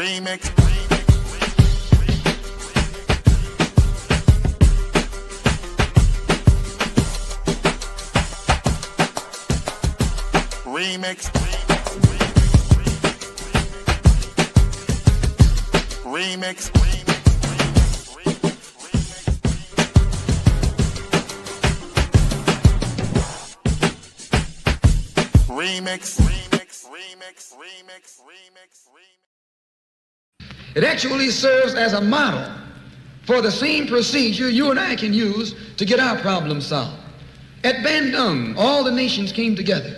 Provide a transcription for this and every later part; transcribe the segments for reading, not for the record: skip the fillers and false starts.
Remix. Remix. Remix. Remix. It actually serves as a model for the same procedure you and I can use to get our problems solved. At Bandung, all the nations came together.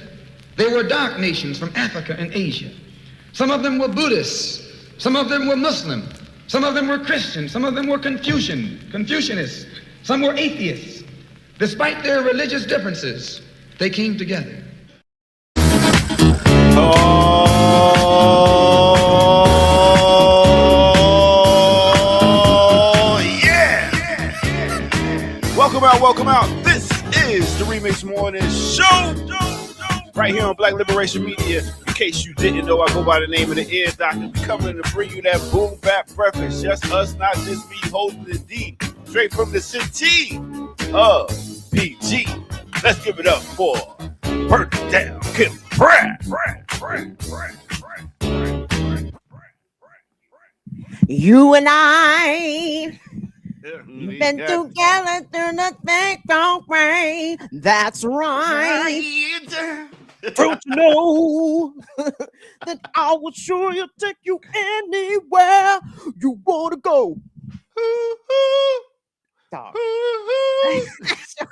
They were dark nations from Africa and Asia. Some of them were Buddhists. Some of them were Muslim. Some of them were Christian. Some of them were Confucianists. Some were atheists. Despite their religious differences, they came together. Oh, yeah! Welcome out. This is the Remix Morning Show. Right here on Black Liberation Media. In case you didn't know, I go by the name of the Ear Doctor. We coming to bring you that boom bap breakfast. Just us, not just me, holding the D. Straight from the city of PG. Let's give it up for Burn It Down, Kim Brad. You and I, we've been together through the thick of rain. That's right. Don't you know that I will sure take you anywhere you want to go? Dog.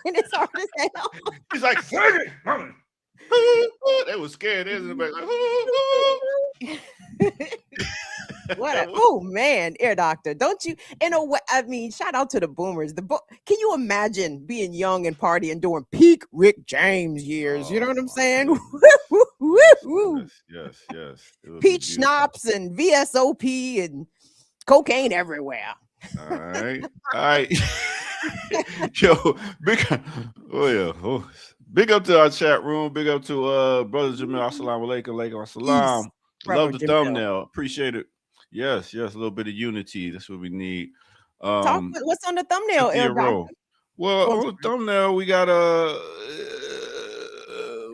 It's hard as hell. He's like, sing it, mama. They was scared. They was in the back like, Oh man, Ear Doctor, don't you? In a way, I mean, shout out to the boomers. Can you imagine being young and partying during peak Rick James years? You know what I'm saying? Yes. Peach schnapps and VSOP and cocaine everywhere. All right. Yo, big up to our chat room. Big up to brother Jamil. Assalamu alaikum. Alaikum assalam. Love the thumbnail. Appreciate it. Yes. A little bit of unity. That's what we need. What's on the thumbnail, Ear Doctor? Well, on the thumbnail, we got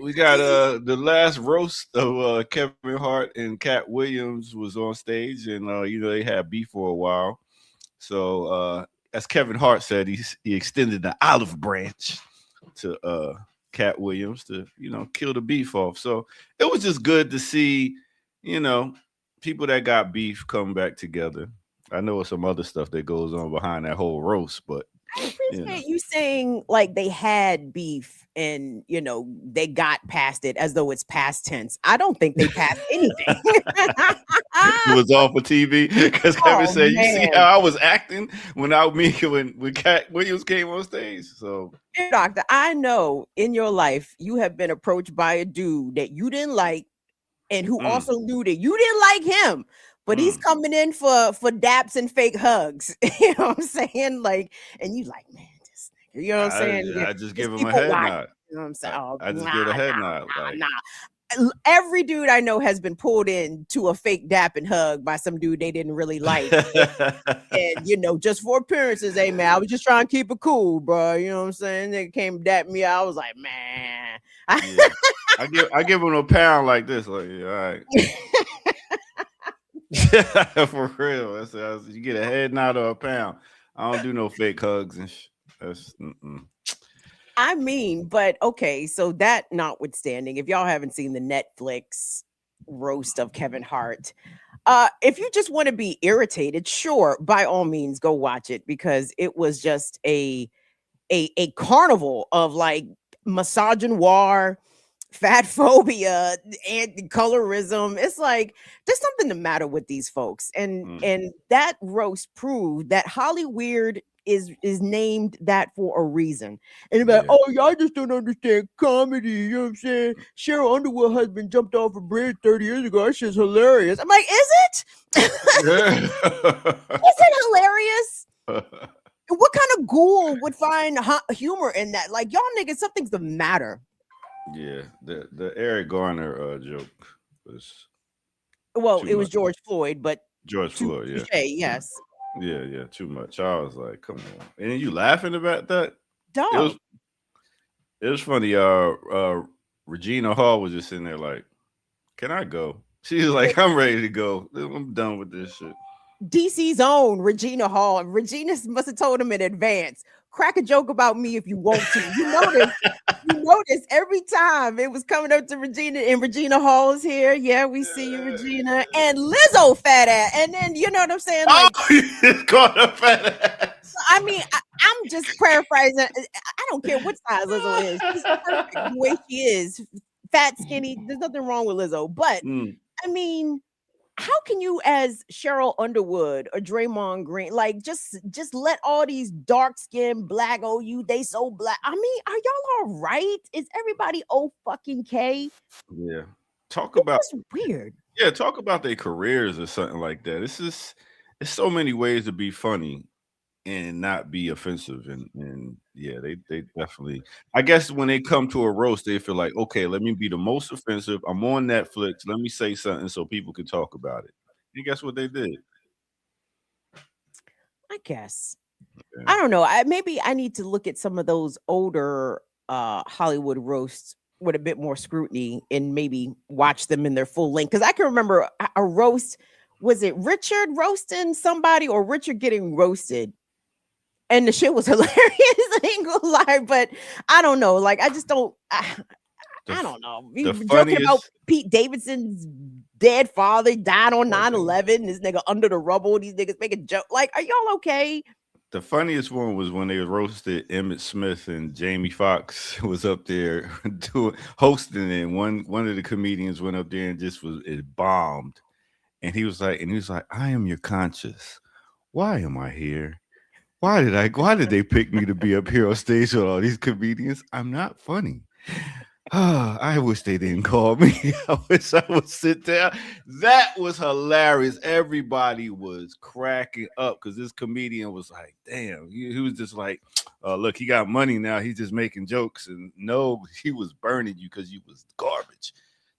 the last roast of Kevin Hart and Cat Williams was on stage, and they had beef for a while. So as Kevin Hart said, he extended the olive branch to Cat Williams to kill the beef off. So it was just good to see people that got beef come back together. I know some other stuff that goes on behind that whole roast, but I appreciate you saying like they had beef and they got past it as though it's past tense. I don't think they passed anything. It was all for TV because Kevin said, "You see how I was acting when Cat Williams came on stage." So, Doctor, I know in your life you have been approached by a dude that you didn't like, and who also knew that you didn't like him. But he's coming in for daps and fake hugs. You know what I'm saying? Like, and you like, man, this nigga. You know what I'm saying? I just give him a head nod. You know what I'm saying? I just give a head nod. Nah. Every dude I know has been pulled in to a fake dap and hug by some dude they didn't really like. And just for appearances, hey man, I was just trying to keep it cool, bro. You know what I'm saying? They came dap me. I was like, man. Yeah. I give him a pound like this. Like, yeah, all right. For real. You get a head nod or a pound. I don't do no fake hugs and that's I mean, but okay, so that notwithstanding, if y'all haven't seen the Netflix roast of Kevin Hart, if you just want to be irritated, sure, by all means, go watch it because it was just a carnival of like misogynoir, fat phobia, and colorism. It's like there's something the matter with these folks, and that roast proved that Hollyweird is named that for a reason. And about y'all just don't understand comedy. You know what I'm saying? Cheryl Underwood husband jumped off a bridge 30 years ago. That shit's hilarious. I'm like, is it? Is it hilarious? What kind of ghoul would find humor in that? Like, y'all niggas, something's the matter. Yeah, the Eric Garner joke was Well, it was George Floyd, but George Floyd, yeah. Touche, yes. Yeah, too much. I was like, come on. And then you laughing about that? It Dog. was funny. Regina Hall was just sitting there like, can I go? She's like, I'm ready to go. I'm done with this shit. DC's own Regina Hall. Regina must have told him in advance. Crack a joke about me if you want to. You notice every time it was coming up to Regina and Regina Hall is here. Yeah, we see you, Regina. And Lizzo fat ass. And then you know what I'm saying? Like, you just called her fat ass. I mean, I'm just paraphrasing. I don't care what size Lizzo is. She's perfect the way she is. Fat, skinny. There's nothing wrong with Lizzo. But I mean, how can you, as Cheryl Underwood or Draymond Green, like just let all these dark skinned black they so black? I mean, are y'all all right? Is everybody fucking K? Yeah. Talk about weird. Yeah, talk about their careers or something like that. It's so many ways to be funny and not be offensive. And yeah, they definitely, I guess when they come to a roast, they feel like, okay, let me be the most offensive. I'm on Netflix. Let me say something so people can talk about it. And guess what they did? I guess. Yeah. I don't know. Maybe I need to look at some of those older Hollywood roasts with a bit more scrutiny and maybe watch them in their full length. Because I can remember a roast. Was it Richard roasting somebody or Richard getting roasted? And the shit was hilarious. I ain't gonna lie, but I don't know. Like, I just don't. I don't know. You joking about Pete Davidson's dead father died on 9/11. This nigga under the rubble. These niggas making joke. Like, are y'all okay? The funniest one was when they roasted Emmett Smith and Jamie Foxx was up there hosting it. One of the comedians went up there and just it bombed. And he was like, I am your conscience. Why am I here? Why did they pick me to be up here on stage with all these comedians? I'm not funny. I wish they didn't call me. I wish I would sit down. That was hilarious. Everybody was cracking up because this comedian was like, damn. He was just like, look, he got money now. He's just making jokes. And no, he was burning you because you was garbage.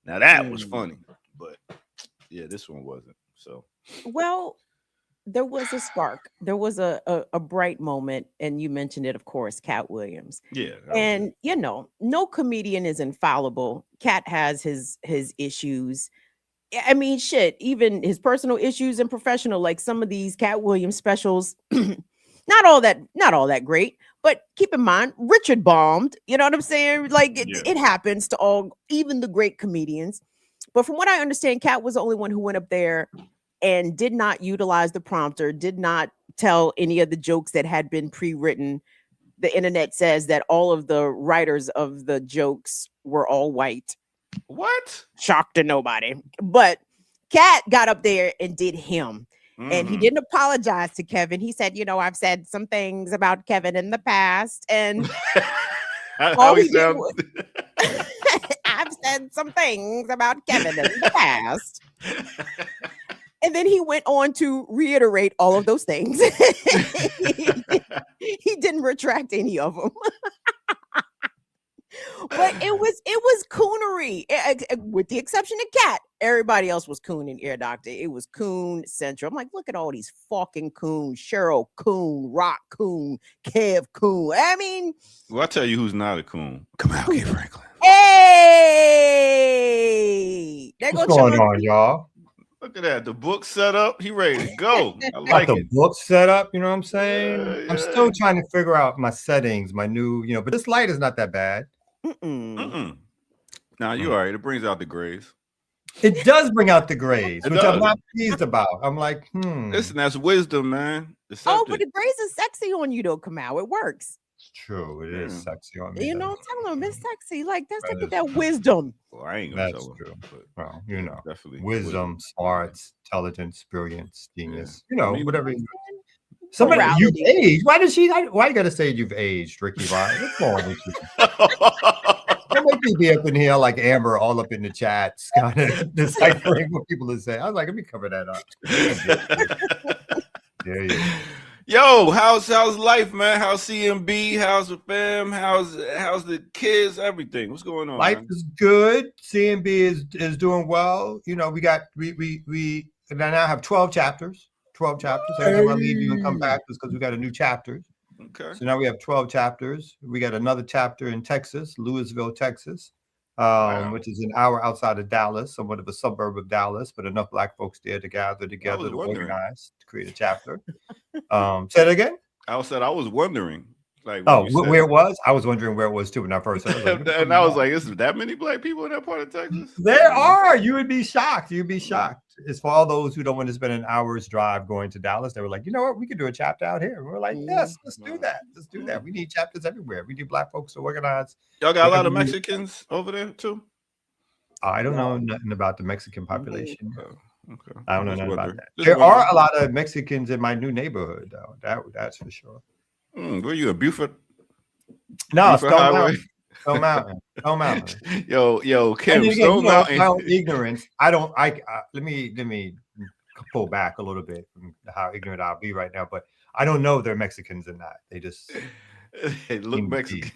Now that was funny. But yeah, this one wasn't. So, well, there was a spark. There was a bright moment, and you mentioned it, of course, Cat Williams. Yeah, and you know, no comedian is infallible. Cat has his issues. I mean, shit, even his personal issues and professional. Like some of these Cat Williams specials, not all that great. But keep in mind, Richard bombed. You know what I'm saying? Like it happens to all, even the great comedians. But from what I understand, Cat was the only one who went up there and did not utilize the prompter, did not tell any of the jokes that had been pre-written. The internet says that all of the writers of the jokes were all white. What? Shock to nobody. But Cat got up there and did him. And he didn't apologize to Kevin. He said, you know, I've said some things about Kevin in the past. And all he did was, I've said some things about Kevin in the past. And then he went on to reiterate all of those things. He didn't retract any of them. But it was coonery, with the exception of Cat. Everybody else was coon and Ear Doctor. It was coon central. I'm like, look at all these fucking coons. Cheryl Coon, Rock Coon, Kev Coon. I mean, well, I'll tell you who's not a coon. Come out, K. Franklin. Hey, what's going on, y'all? Look at that. The book set up. He ready to go. I like the book set up. You know what I'm saying? Yeah. I'm still trying to figure out my settings, my new, but this light is not that bad. Nah, you all right. It brings out the grays. It does bring out the grays, which I'm not pleased about. I'm like, Listen, that's wisdom, man. Oh, but the grays is sexy on you, though, Kamau. It works. It's true. It is sexy on me. You know, tell them it's sexy. Like, that's that wisdom. Well, I ain't gonna That's tell true. But well, definitely wisdom, smarts, intelligence, brilliance, genius. Yeah. Whatever. Somebody, you've aged. Why you gotta say you've aged, Ricky? What's going on with you? Don't make me be up in here like Amber, all up in the chats, kind of deciphering what people are saying. I was like, let me cover that up. Yeah. Yo, how's life, man? How's CMB? How's the fam? How's the kids? Everything. What's going on? Life is good. CMB is doing well. We and I now have 12 chapters. 12 chapters. Every time I leave you and come back is because we got a new chapter. Okay. So now we have 12 chapters. We got another chapter in Texas, Louisville, Texas, which is an hour outside of Dallas, somewhat of a suburb of Dallas, but enough Black folks there to gather together to organize to create a chapter. Say it again. I was wondering. Like, where it was? I was wondering where it was too when I first heard it. And I was like, is there that many Black people in that part of Texas? There are. You would be shocked. You'd be shocked. It's for all those who don't want to spend an hour's drive going to Dallas. They were like, you know what? We could do a chapter out here. And we're like, yes, let's do that. Let's do that. We need chapters everywhere. We need Black folks to organize. Y'all got a lot of Mexicans over there too? I don't know nothing about the Mexican population. Okay. I don't know nothing about that. There are a lot of Mexicans in my new neighborhood, though. That's for sure. Were you in Buford? No, Stone Mountain. Yo, Kim, Stone Mountain. My own ignorance. Let me pull back a little bit from how ignorant I'll be right now, but I don't know they're Mexicans or not. They just look Mexican.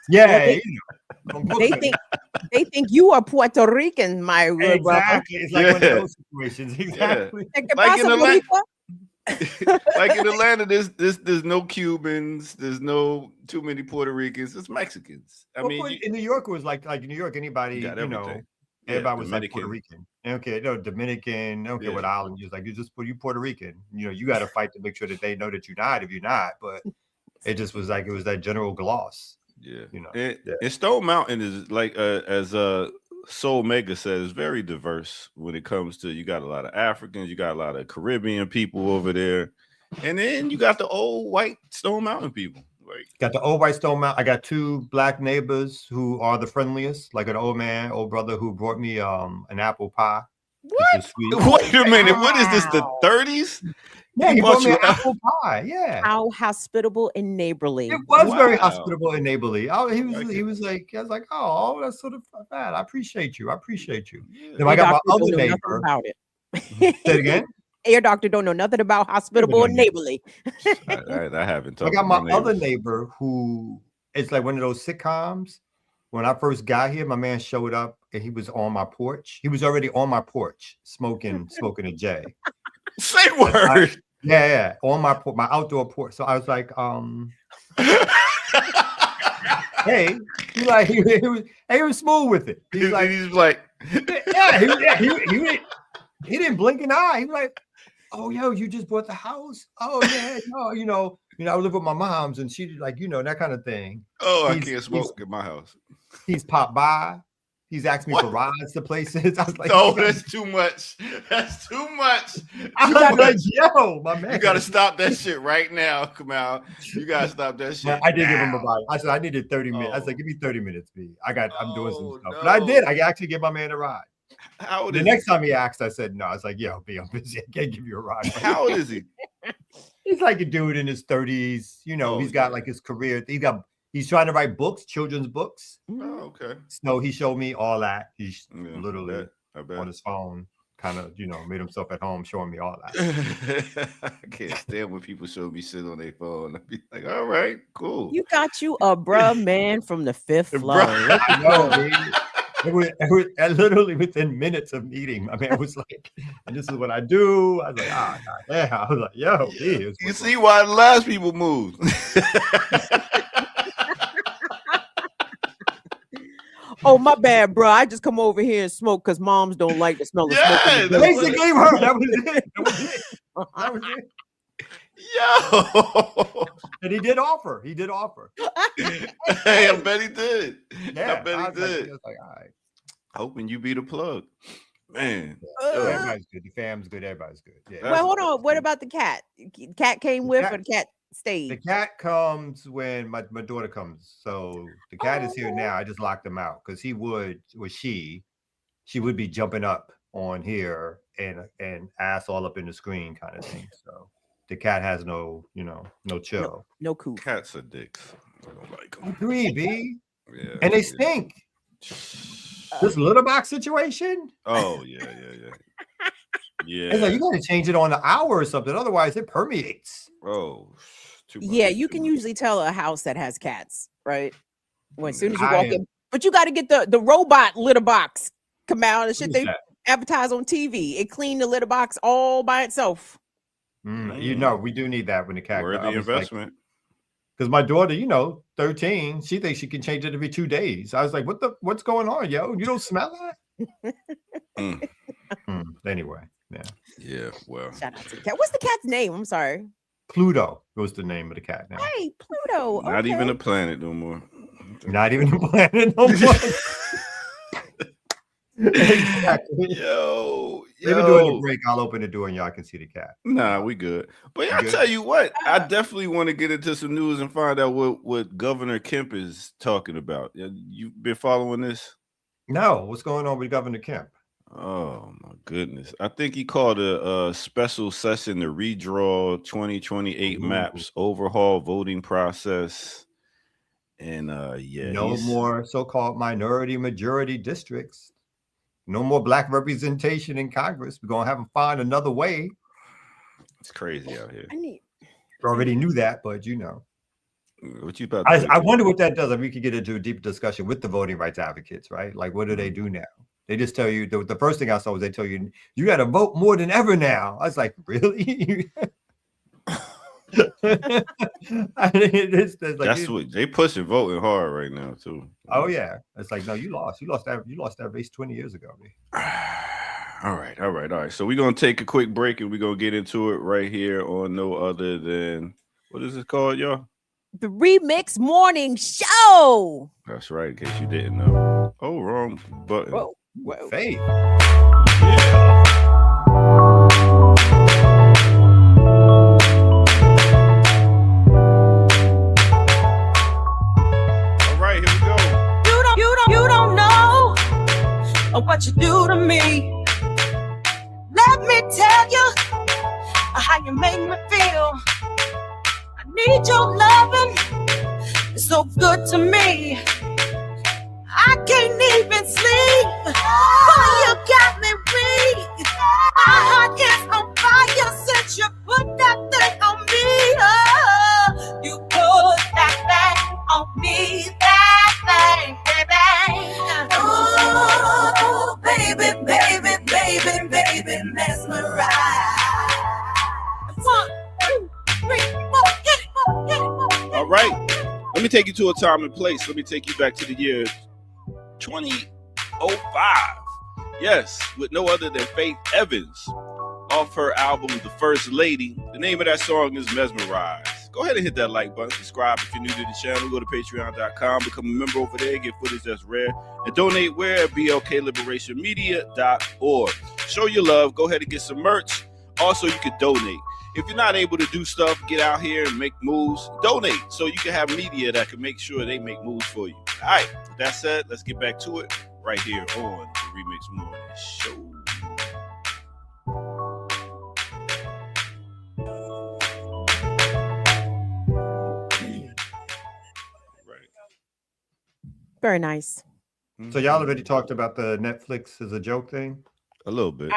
Yeah, they think you are Puerto Rican, my exactly. brother. It's like one of those situations. Exactly. Yeah. Like in Atlanta, there's no Cubans, there's no too many Puerto Ricans, it's Mexicans. I mean, in New York it was like in New York, anybody everybody was like Puerto Rican. Okay, no Dominican. Okay, what island you was like? You Puerto Rican. You got to fight to make sure that they know that you're not. If you're not, but it just was like it was that general gloss. Yeah, and Stone Mountain is like as Soul Mega says, very diverse when it comes to, you got a lot of Africans, you got a lot of Caribbean people over there, and then you got the old white Stone Mountain people. Like, got the old white Stone Mountain. I got 2 Black neighbors who are the friendliest, like an old brother who brought me an apple pie. What? Wait a minute, what is this, the 30s? Yeah, he brought me an apple pie. Yeah. How hospitable and neighborly. It was very hospitable and neighborly. He was like, I was like, oh, that's sort of bad. I appreciate you. Yeah. Then I got my other neighbor. About it. Say it again. Your doctor don't know nothing about hospitable and neighborly. I haven't. I got my other neighbor who, it's like one of those sitcoms. When I first got here, my man showed up and he was on my porch. He was already on my porch smoking a J. Say word. Yeah, on my outdoor porch. So I was like, hey, he was smooth with it. He's like, he didn't blink an eye. He was like, oh, yo, you just bought the house? Oh, yeah, no, I live with my mom's and she like, that kind of thing. Oh, I can't smoke at my house. He's popped by. He's asked me for rides to places. I was like, no, that's too much. That's too much. I was like, yo, my man. You got to stop that shit right now, Kamal. You got to stop that shit. I did give him a ride. I said, I needed 30 minutes. I said, give me 30 minutes, B. I'm doing some stuff. But I did. I actually gave my man a ride. The next time he asked, I said, no. I was like, yo, B, I'm busy. I can't give you a ride. How old is he? He's like a dude in his 30s. He's got like his career. He's trying to write books, children's books. Oh, okay. So he showed me all that. He's literally I bet. on his phone, kind of, made himself at home, showing me all that. I can't stand when people show me shit on their phone. I'd be like, all right, cool. You got you a bruh man from the 5th floor. I know, baby. It was literally within minutes of meeting. My man was like, and this is what I do. I was like, God damn. I was like, yo, geez. You see why the last people moved. Oh, my bad, bro. I just come over here and smoke because moms don't like the smell of smoke. Basically, that was it. Yo. And he did offer. Hey, I bet he did. Yeah, I bet he did. I was like, all right. Hoping you be the plug. Man. Everybody's good. The fam's good. Everybody's good. Yeah. Well, hold on. What about the cat? Cat came with or the cat stayed? The cat comes when my daughter comes. So the cat is here now. I just locked him out because she would be jumping up on here and ass all up in the screen kind of thing. So the cat has no chill. No cool. Cats are dicks. I don't like them. Agree, B. Yeah. And they stink. This litter box situation. Oh, yeah. Yeah. It's like you got to change it on an hour or something. Otherwise, it permeates. Oh, too much. Yeah, you can usually tell a house that has cats, right? As soon as you walk in. But you got to get the robot litter box come out and shit. advertise on TV. It cleaned the litter box all by itself. You know, we do need that when the cat. Worthy investment. Because my daughter, 13, she thinks she can change it every 2 days. I was like, what's going on, yo? You don't smell that? Anyway, yeah. Yeah, well. Shout out to the cat. What's the cat's name? I'm sorry. Pluto was the name of the cat now. Hey, Pluto. Not even a planet no more. Not even a planet no more. Exactly. Yo. Maybe during the break, I'll open the door and y'all can see the cat. Nah, we good. But I tell you what, I definitely want to get into some news and find out what Governor Kemp is talking about. You've been following this? No, what's going on with Governor Kemp? Oh my goodness! I think he called a special session to redraw 2028 maps, overhaul voting process, and no more so-called minority majority districts. No more black representation in Congress. We're gonna have them find another way. It's crazy out here. We already knew that, but what you about? I wonder what that does. If we could get into a deep discussion with the voting rights advocates, right? Like, what do they do now? They just tell you the first thing I saw was they tell you got to vote more than ever now. I was like, really? That's what they pushing voting hard right now too. Oh yeah, it's like no, you lost that race 20 years ago. All right. So we're gonna take a quick break and we're gonna get into it right here on no other than what is it called, y'all? The Remix Morning Show. That's right. In case you didn't know. Oh, wrong button. Whoa. Faith. Yeah. All right, here we go. You don't know what you do to me. Let me tell you how you make me feel. I need your loving. It's so good to me. I can't even sleep. Boy, you got me weak. My heart is on fire since you put that thing on me. Oh, you put that thing on me, that thing, baby. Oh, baby, mesmerize. 1, 2, 3, 4, hit it. All right. Let me take you to a time and place. Let me take you back to the year 2005. Yes, with no other than Faith Evans off her album The First Lady. The name of that song is Mesmerize. Go ahead and hit that like button, subscribe if you're new to the channel, go to patreon.com, become a member over there, get footage that's rare, and donate where at blkliberationmedia.org. Show your love, go ahead and get some merch. Also, you can donate. If you're not able to do stuff, get out here and make moves, donate so you can have media that can make sure they make moves for you. All right, with that said, let's get back to it right here on the Remix Morning Show. Very nice. So y'all already talked about the Netflix as a joke thing? A little bit.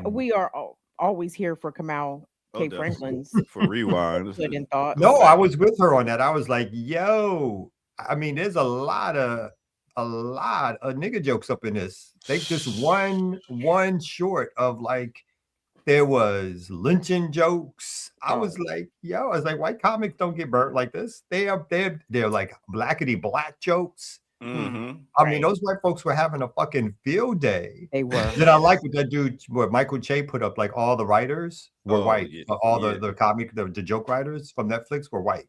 We are always here for Kamal K. definitely. Franklin's For rewind. good in thought. No, I was with her on that. I was like, yo, I mean, there's a lot of nigga jokes up in this. They just one short of like there was lynching jokes. I was like, yo, I was like, white comics don't get burnt like this. They're like blackety black jokes. Mm-hmm. I mean, those white folks were having a fucking field day. They were. Then I like what that dude, what Michael Che put up, like all the writers were white. Yeah. All the comic, the joke writers from Netflix were white.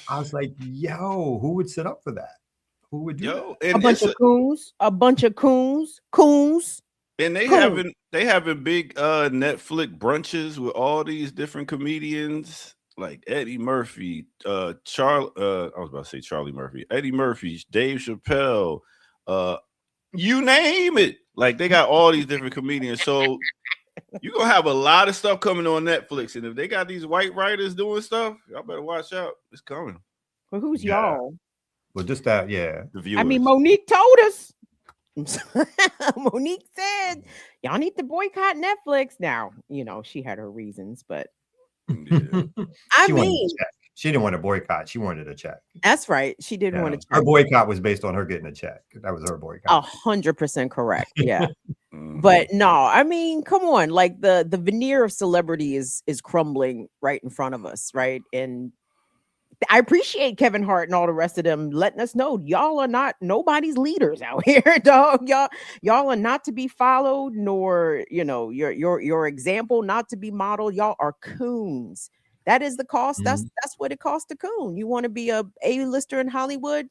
I was like, yo, who would sit up for that? Who would do that? And A bunch of coons. And they having big Netflix brunches with all these different comedians like Eddie Murphy, I was about to say Charlie Murphy, Eddie Murphy, Dave Chappelle, you name it. Like they got all these different comedians. So you're gonna have a lot of stuff coming on Netflix. And if they got these white writers doing stuff, y'all better watch out. It's coming. Well, who's y'all? Well, just that, yeah. The viewers. I mean, Monique told us. Monique said, y'all need to boycott Netflix. Now, she had her reasons, but yeah. I mean, She didn't want a boycott. She wanted a check. That's right. She didn't want to check. Her boycott was based on her getting a check. That was her boycott. 100% correct. Yeah. But no, I mean, come on. Like the veneer of celebrity is crumbling right in front of us, right? And I appreciate Kevin Hart and all the rest of them letting us know y'all are not nobody's leaders out here, dog. Y'all are not to be followed, nor your example not to be modeled. Y'all are coons. That is the cost. That's what it costs to coon. You want to be A-lister in Hollywood?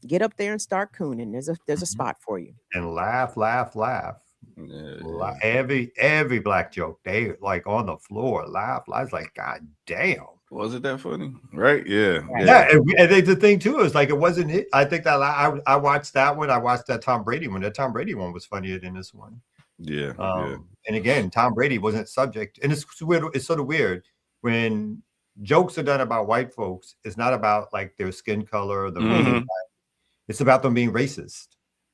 Get up there and start cooning. There's a spot for you. And laugh. Yeah. Every black joke, they like on the floor, laugh. I was like, God damn. Was it that funny? Right? Yeah. And the thing too is like it wasn't it. I think that I watched that one. I watched that Tom Brady one. That Tom Brady one was funnier than this one. Yeah. And again, Tom Brady wasn't subject. And it's weird. It's sort of weird when jokes are done about white folks. It's not about like their skin color or the it's about them being racist.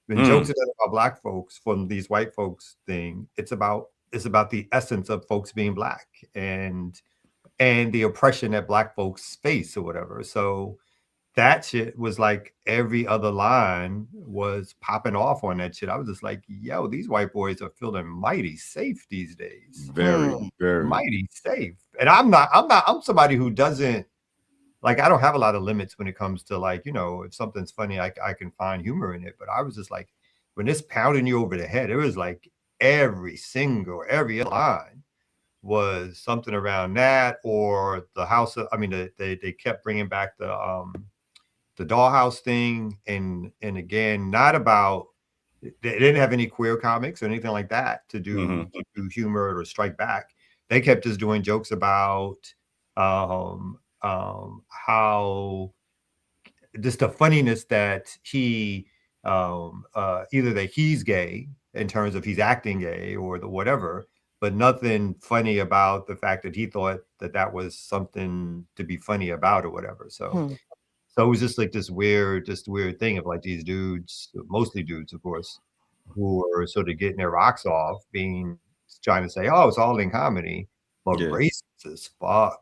When jokes are done about black folks from these white folks thing, it's about the essence of folks being black and the oppression that black folks face or whatever. So that shit was like every other line was popping off on that shit. I was just like, yo, these white boys are feeling mighty safe these days. Very, very mighty safe. And I'm somebody who doesn't like, I don't have a lot of limits when it comes to like, if something's funny, I can find humor in it. But I was just like, when it's pounding you over the head, it was like every line was something around that, or the house. They kept bringing back the dollhouse thing, and again, not about. They didn't have any queer comics or anything like that to do humor or strike back. They kept just doing jokes about how just the funniness that he either that he's gay in terms of he's acting gay or the whatever. But nothing funny about the fact that he thought that was something to be funny about or whatever. So it was just like this weird thing of like these dudes, mostly dudes, of course, who were sort of getting their rocks off, trying to say, oh, it's all in comedy, but racist as fuck.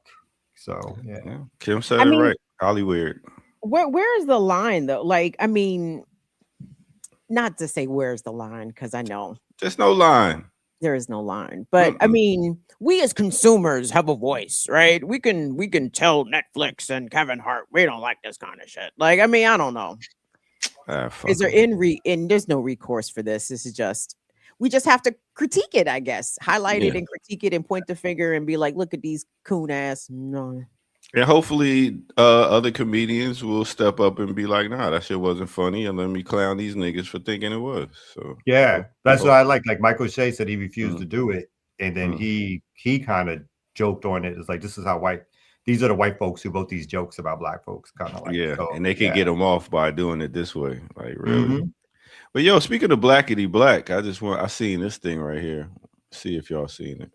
So yeah. Kim said it right. Hollywood. Where is the line though? Like, I mean, not to say where's the line, because I know there's no line. There is no line, but I mean, we as consumers have a voice, right? We can tell Netflix and Kevin Hart we don't like this kind of shit. Like, I mean, I don't know. Is there there's no recourse for this? This is just we just have to critique it, I guess. Highlight it and critique it and point the finger and be like, look at these coon ass. No. And hopefully other comedians will step up and be like, nah, that shit wasn't funny, and let me clown these niggas for thinking it was. So yeah, that's what I like. Like Michael Shea said he refused to do it, and then he kind of joked on it. It's like, this is how these are the white folks who wrote these jokes about black folks, kind of like. Yeah, so, and they can get them off by doing it this way. Like, really. But yo, speaking of blackity black, I seen this thing right here. See if y'all seen it.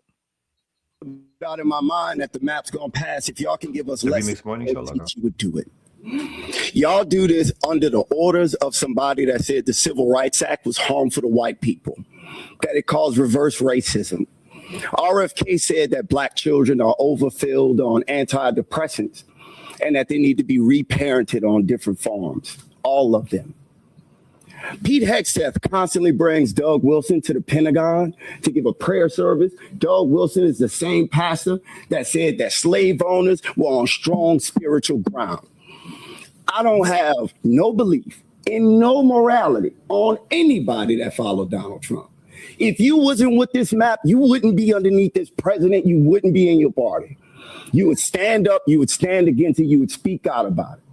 Out in my mind that the map's gonna pass. If y'all can give us lessons, you would do it. Y'all do this under the orders of somebody that said the Civil Rights Act was harmful to white people, that it caused reverse racism. RFK said that black children are overfilled on antidepressants and that they need to be reparented on different forms, all of them. Pete Hegseth constantly brings Doug Wilson to the Pentagon to give a prayer service. Doug Wilson is the same pastor that said that slave owners were on strong spiritual ground. I don't have no belief in no morality on anybody that followed Donald Trump. If you wasn't with this map, you wouldn't be underneath this president. You wouldn't be in your party. You would stand up, you would stand against it, you would speak out about it.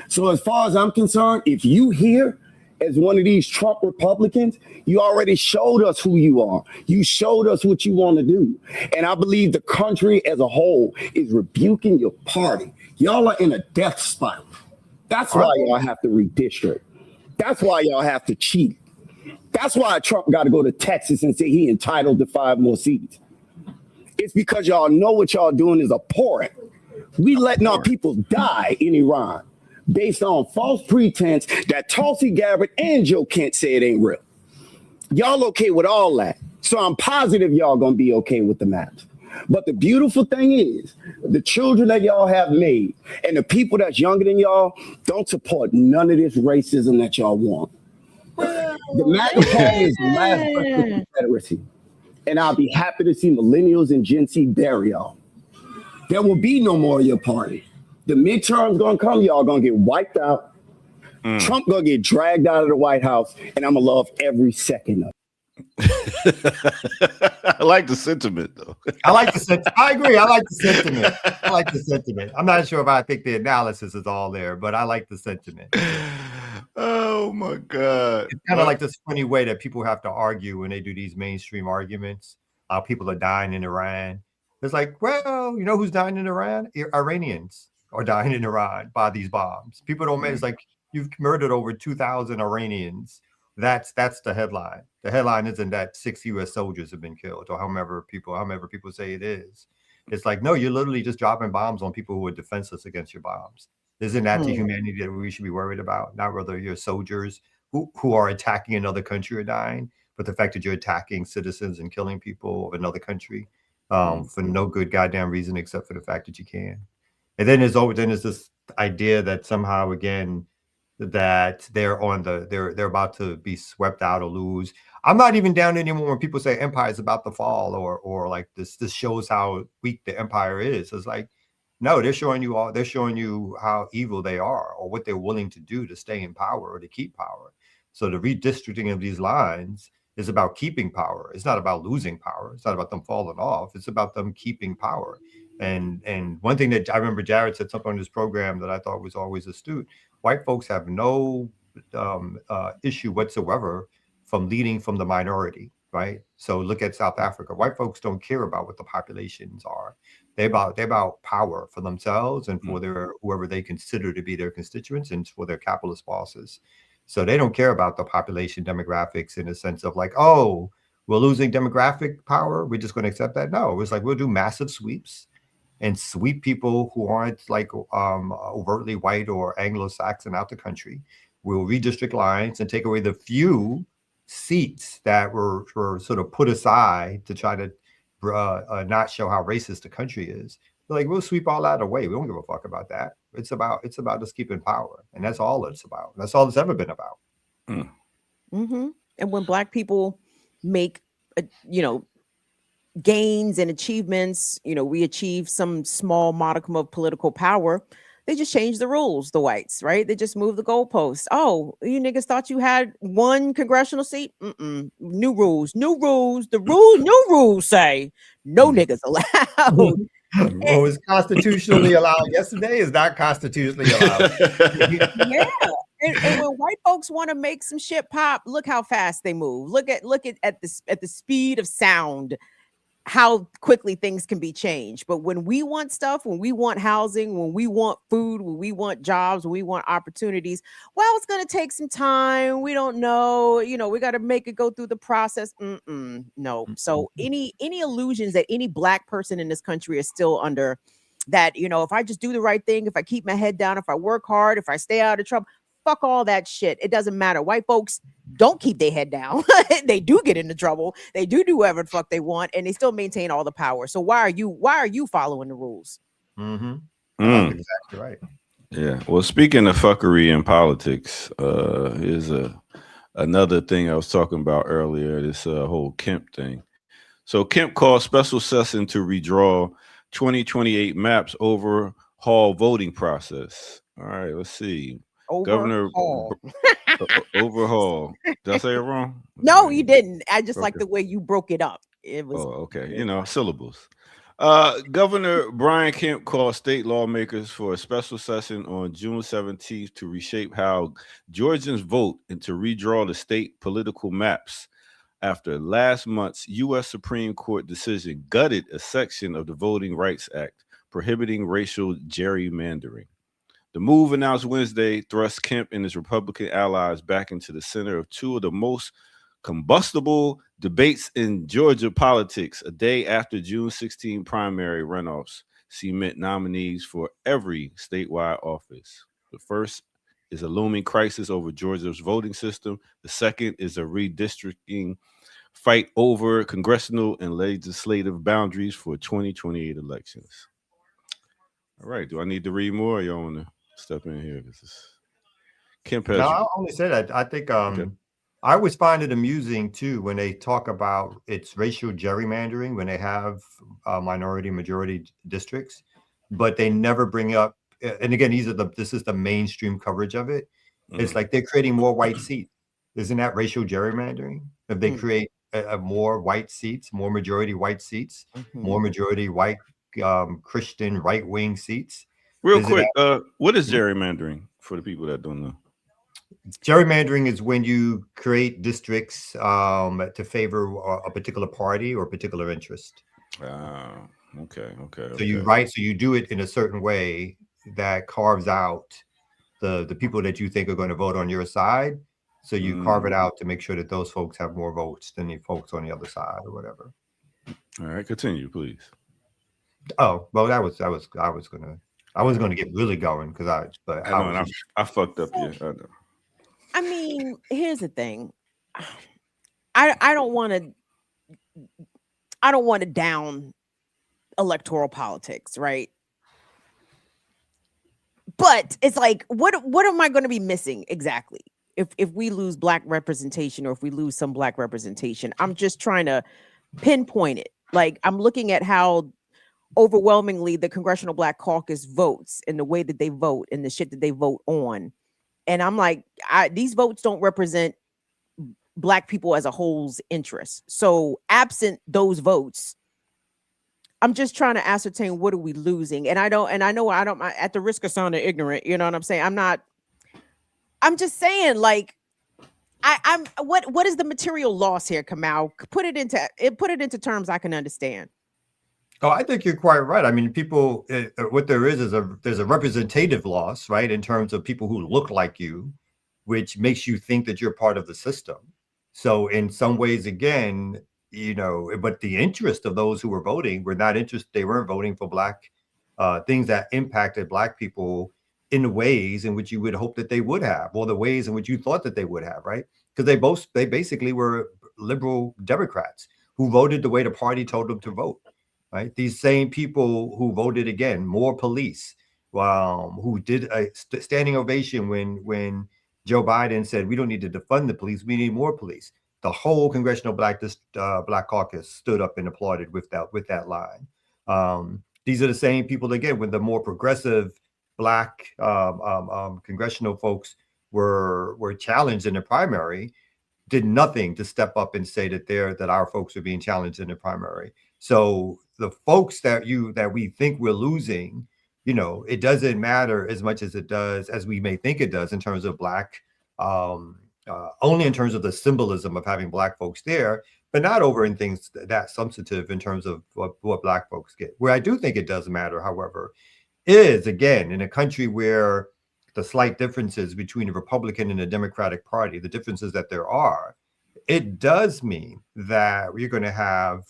So as far as I'm concerned, if you here as one of these Trump Republicans, you already showed us who you are. You showed us what you want to do. And I believe the country as a whole is rebuking your party. Y'all are in a death spiral. That's why y'all have to redistrict. That's why y'all have to cheat. That's why Trump got to go to Texas and say he entitled to 5 more seats. It's because y'all know what y'all doing is abhorrent. We letting our people die in Iran based on false pretense that Tulsi Gabbard and Joe Kent say it ain't real. Y'all okay with all that. So I'm positive y'all gonna be okay with the maps. But the beautiful thing is, the children that y'all have made and the people that's younger than y'all don't support none of this racism that y'all want. The MAGA party is the last breath of the Confederacy. And I'll be happy to see millennials and Gen Z bury y'all. There will be no more of your party. The midterms gonna come, y'all gonna get wiped out. Trump gonna get dragged out of the White House, and I'm gonna love every second of it. I like the sentiment, though. I agree. I like the sentiment. I'm not sure if I think the analysis is all there, but I like the sentiment. Oh my God. It's kind of like this funny way that people have to argue when they do these mainstream arguments. People are dying in Iran. It's like, well, you know who's dying in Iran? Iranians are dying in Iran by these bombs. People don't. It's like you've murdered over 2,000 Iranians. That's the headline. The headline isn't that 6 U.S. soldiers have been killed or however people say it is. It's like, no, you're literally just dropping bombs on people who are defenseless against your bombs. Isn't that the humanity that we should be worried about? Not whether your soldiers who are attacking another country are dying, but the fact that you're attacking citizens and killing people of another country for no good goddamn reason except for the fact that you can. And then there's this idea that somehow again that they're about to be swept out or lose. I'm not even down anymore when people say empire is about to fall or like this shows how weak the empire is. It's like, no, they're showing you how evil they are or what they're willing to do to stay in power or to keep power. So the redistricting of these lines is about keeping power. It's not about losing power. It's not about them falling off. It's about them keeping power. And one thing that I remember Jared said something on this program that I thought was always astute. White folks have no issue whatsoever from leading from the minority, right? So look at South Africa. White folks don't care about what the populations are. They're about power for themselves and for their whoever they consider to be their constituents and for their capitalist bosses. So they don't care about the population demographics in a sense of like, oh, we're losing demographic power. We're just going to accept that. No, it's like we'll do massive sweeps and sweep people who aren't like overtly white or Anglo-Saxon out the country. We'll redistrict lines and take away the few seats that were sort of put aside to try to not show how racist the country is. Like we'll sweep all that away. We don't give a fuck about that. It's about us keeping power, and that's all it's about. That's all it's ever been about. And when Black people make, gains and achievements, we achieve some small modicum of political power. They just change the rules, the whites, right? They just move the goalposts. Oh, you niggas thought you had one congressional seat? New rules. The new rules say no niggas allowed. What was constitutionally allowed yesterday is not constitutionally allowed. Yeah. And when white folks want to make some shit pop, look how fast they move. Look at the speed of sound, how quickly things can be changed. But when we want stuff, when we want housing, when we want food, when we want jobs, when we want opportunities, well, it's going to take some time. We don't know, we got to make it go through the process. No. So any illusions that any Black person in this country is still under that, if I just do the right thing, if I keep my head down, if I work hard, if I stay out of trouble, fuck all that shit. It doesn't matter. White folks don't keep their head down. They do get into trouble. They do whatever the fuck they want, and they still maintain all the power. So why are you following the rules? That's exactly right. Yeah. Well, speaking of fuckery in politics, is another thing I was talking about earlier. This whole Kemp thing. So Kemp called special session to redraw 2028 maps, overhaul voting process. All right. Let's see. Governor overhaul. Did I say it wrong? No, you didn't. I just like the way you broke it up. It was okay. Syllables. Governor Brian Kemp called state lawmakers for a special session on June 17th to reshape how Georgians vote and to redraw the state political maps after last month's U.S. Supreme Court decision gutted a section of the Voting Rights Act prohibiting racial gerrymandering. The move announced Wednesday thrust Kemp and his Republican allies back into the center of two of the most combustible debates in Georgia politics, a day after June 16 primary runoffs cement nominees for every statewide office. The first is a looming crisis over Georgia's voting system. The second is a redistricting fight over congressional and legislative boundaries for 2028 elections. All right. Do I need to read more? Or y'all want to step in here? Kemp has. No, I'll only say that. I think Okay. I always find it amusing too when they talk about it's racial gerrymandering when they have minority majority districts, but they never bring up. And again, this is the mainstream coverage of it. It's like they're creating more white seats. Isn't that racial gerrymandering? If they create more white seats, more majority white seats, more majority white Christian right wing seats. Real quick, what is gerrymandering for the people that don't know? Gerrymandering is when you create districts to favor a particular party or a particular interest. Okay. So you do it in a certain way that carves out the people that you think are going to vote on your side. So you carve it out to make sure that those folks have more votes than the folks on the other side or whatever. All right, continue, please. Oh, well, I was gonna get really going because I fucked up. Yeah, I know. I mean, here's the thing. I don't want to down electoral politics, right? But it's like, what am I going to be missing exactly if we lose black representation or if we lose some black representation? I'm just trying to pinpoint it. Like, I'm looking at how overwhelmingly the Congressional Black Caucus votes and the way that they vote and the shit that they vote on. And I'm like, these votes don't represent black people as a whole's interests. So absent those votes, I'm just trying to ascertain what are we losing. And I know at the risk of sounding ignorant, you know what I'm saying? I'm just saying, like, what is the material loss here, Kamal? Put it into terms I can understand. Oh, I think you're quite right. I mean, people, what there is there's a representative loss, right? In terms of people who look like you, which makes you think that you're part of the system. So in some ways, again, but the interest of those who were voting were not interested. They weren't voting for black things that impacted black people in the ways in which you would hope that they would have, or the ways in which you thought that they would have, right? Because they basically were liberal Democrats who voted the way the party told them to vote. Right, these same people who voted again, more police, who did a standing ovation when Joe Biden said we don't need to defund the police, we need more police. The whole Congressional Black Caucus stood up and applauded with that line. These are the same people again when the more progressive black congressional folks were challenged in the primary, did nothing to step up and say that our folks are being challenged in the primary. So the folks that we think we're losing, it doesn't matter as much as it does, as we may think it does in terms of black, only in terms of the symbolism of having black folks there, but not over in things that substantive in terms of what black folks get. Where I do think it does matter, however, is again, in a country where the slight differences between the Republican and the Democratic Party, the differences that there are, it does mean that we're going to have,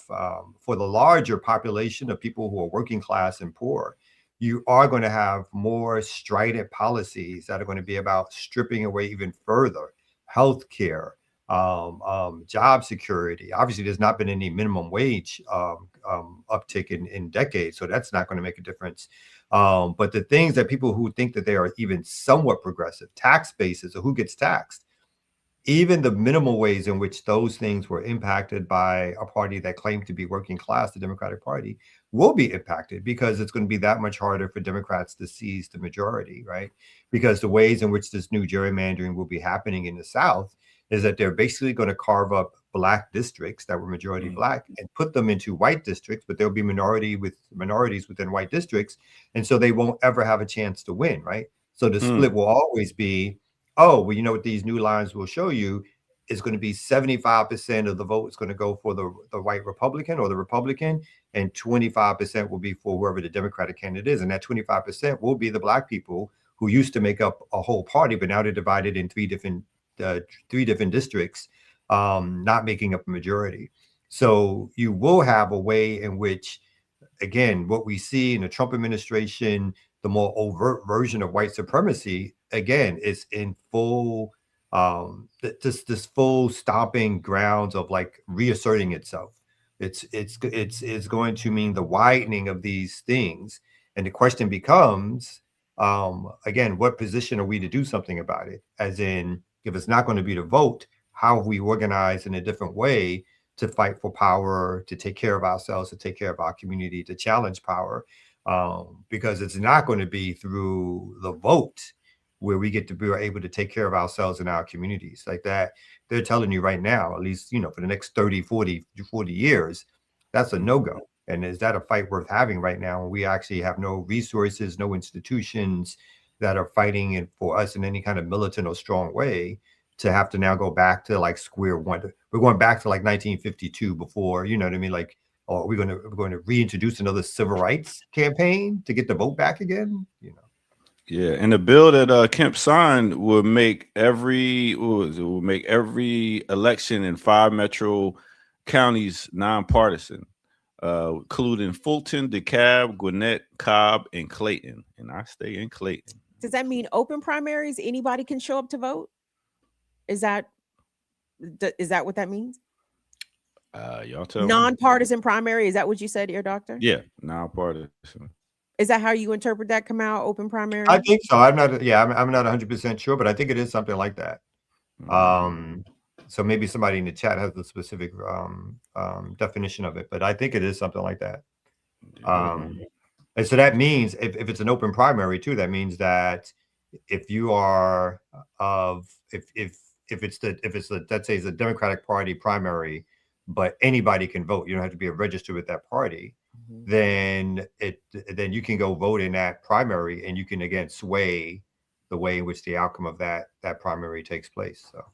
for the larger population of people who are working class and poor, you are going to have more strident policies that are going to be about stripping away even further healthcare, job security. Obviously, there's not been any minimum wage uptick in decades, so that's not going to make a difference. But the things that people who think that they are even somewhat progressive, tax bases or who gets taxed, even the minimal ways in which those things were impacted by a party that claimed to be working class, the Democratic Party, will be impacted because it's going to be that much harder for Democrats to seize the majority, right? Because the ways in which this new gerrymandering will be happening in the South is that they're basically going to carve up black districts that were majority black and put them into white districts, but there'll be minorities within white districts. And so they won't ever have a chance to win, right? So the split will always be, oh, well, you know what these new lines will show you is going to be 75% of the vote is going to go for the white Republican or the Republican, and 25% will be for whoever the Democratic candidate is. And that 25% will be the black people who used to make up a whole party, but now they're divided in three different districts, not making up a majority. So you will have a way in which, again, what we see in the Trump administration, the more overt version of white supremacy, again, is in full this full stomping grounds of like reasserting itself. It's going to mean the widening of these things, and the question becomes, again, what position are we to do something about it? As in, if it's not going to be to vote, how have we organized in a different way to fight for power, to take care of ourselves, to take care of our community, to challenge power? Because it's not going to be through the vote where we get to be able to take care of ourselves and our communities like that. They're telling you right now, at least, for the next 30, 40 years, that's a no-go. And is that a fight worth having right now when we actually have no resources, no institutions that are fighting it for us in any kind of militant or strong way, to have to now go back to like square one? We're going back to like 1952 before, you know what I mean? Like, we're going to reintroduce another civil rights campaign to get the vote back again, Yeah, and the bill that Kemp signed will make every election in 5 metro counties nonpartisan, including Fulton, DeKalb, Gwinnett, Cobb, and Clayton. And I stay in Clayton. Does that mean open primaries? Anybody can show up to vote? Is that what that means? Y'all tell me. Nonpartisan primary? Is that what you said, Ear Doctor? Yeah, nonpartisan. Is that how you interpret that, Kamal? Open primary? I think so. I'm not 100% sure, but I think it is something like that. So maybe somebody in the chat has the specific definition of it, but I think it is something like that. And so that means if it's an open primary too, that means that if you are if it's let's say it's a Democratic Party primary, but anybody can vote, you don't have to be registered with that party. Then you can go vote in that primary, and you can again sway the way in which the outcome of that primary takes place. So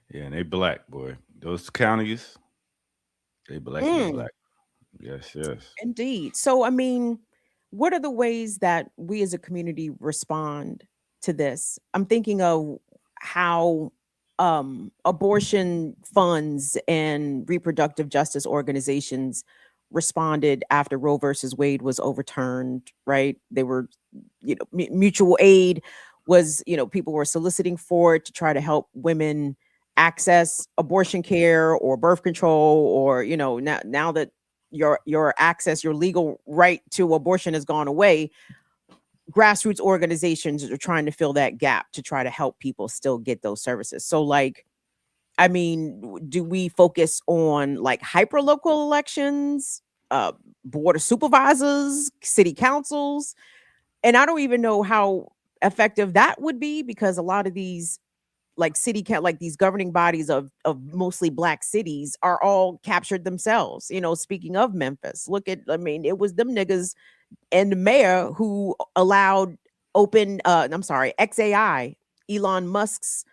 yeah, and they black, boy. Those counties, they black. They black. Yes. Indeed. So I mean, what are the ways that we as a community respond to this? I'm thinking of how abortion funds and reproductive justice organizations responded after Roe versus Wade was overturned, right? They were, mutual aid was, people were soliciting for it to try to help women access abortion care or birth control, or, now that your legal right to abortion has gone away, grassroots organizations are trying to fill that gap to try to help people still get those services. So like, I mean, do we focus on like hyper-local elections, board of supervisors, city councils? And I don't even know how effective that would be, because a lot of these like these governing bodies of mostly black cities are all captured themselves. Speaking of Memphis, it was them niggas and the mayor who allowed XAI, Elon Musk's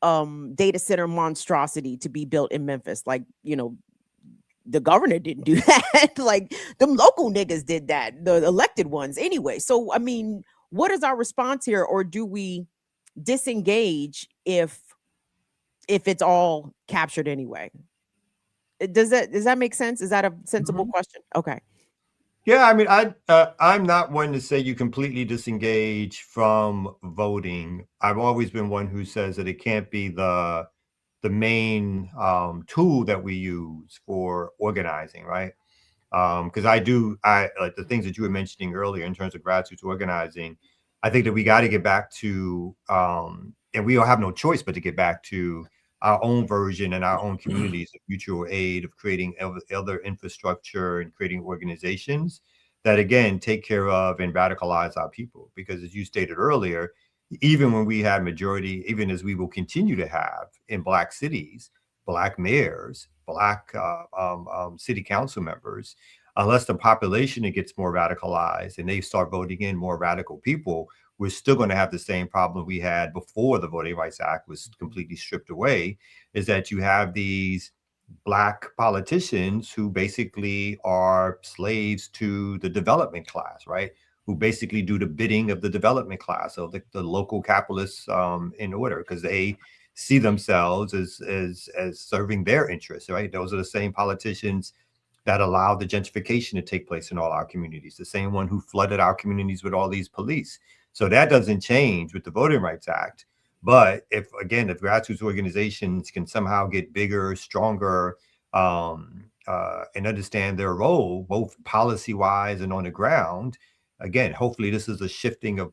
data center monstrosity, to be built in Memphis. Like, the governor didn't do that. Like, them local niggas did that, the elected ones anyway. So I mean, what is our response here? Or do we disengage if it's all captured anyway? Does that make sense? Is that a sensible question? Okay. Yeah, I mean, I'm not one to say you completely disengage from voting. I've always been one who says that it can't be the main tool that we use for organizing, right? Because I like the things that you were mentioning earlier in terms of grassroots organizing. I think that we got to get back to, and we don't have no choice but to get back to our own version and our own communities of mutual aid, of creating other infrastructure and creating organizations that, again, take care of and radicalize our people. Because as you stated earlier, even when we had majority, even as we will continue to have in Black cities, Black mayors, Black city council members, unless the population gets more radicalized and they start voting in more radical people, we're still going to have the same problem we had before the Voting Rights Act was completely stripped away, is that you have these Black politicians who basically are slaves to the development class, right? Who basically do the bidding of the development class, of the local capitalists in order, because they see themselves as serving their interests, right? Those are the same politicians that allowed the gentrification to take place in all our communities, the same one who flooded our communities with all these police. So that doesn't change with the Voting Rights Act. But if grassroots organizations can somehow get bigger, stronger, and understand their role, both policy-wise and on the ground, again, hopefully this is a shifting of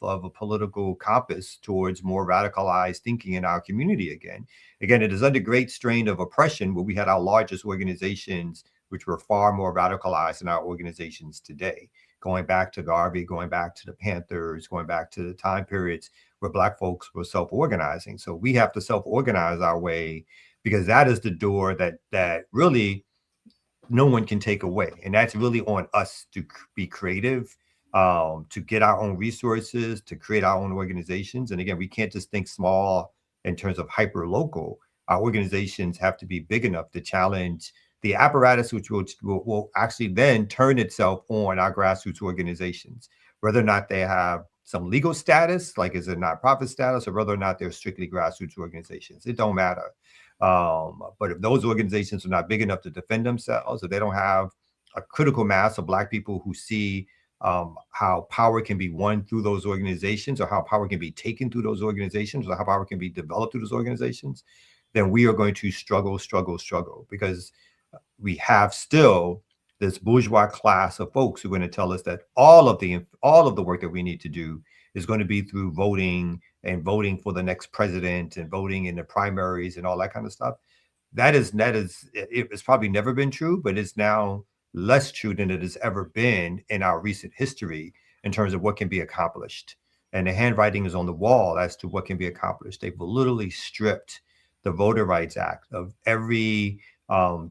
a political compass towards more radicalized thinking in our community again. Again, it is under great strain of oppression where we had our largest organizations, which were far more radicalized than our organizations today. Going back to Garvey, going back to the Panthers, going back to the time periods where Black folks were self-organizing. So we have to self-organize our way, because that is the door that really no one can take away. And that's really on us to be creative, to get our own resources, to create our own organizations. And again, we can't just think small in terms of hyper local. Our organizations have to be big enough to challenge the apparatus, which will actually then turn itself on our grassroots organizations, whether or not they have some legal status, like is it nonprofit status, or whether or not they're strictly grassroots organizations. It don't matter. But if those organizations are not big enough to defend themselves, if they don't have a critical mass of Black people who see how power can be won through those organizations, or how power can be taken through those organizations, or how power can be developed through those organizations, then we are going to struggle, because we have still this bourgeois class of folks who are going to tell us that all of the work that we need to do is going to be through voting, and voting for the next president, and voting in the primaries and all that kind of stuff. It's probably never been true, but it's now less true than it has ever been in our recent history in terms of what can be accomplished. And the handwriting is on the wall as to what can be accomplished. They've literally stripped the Voter Rights Act of every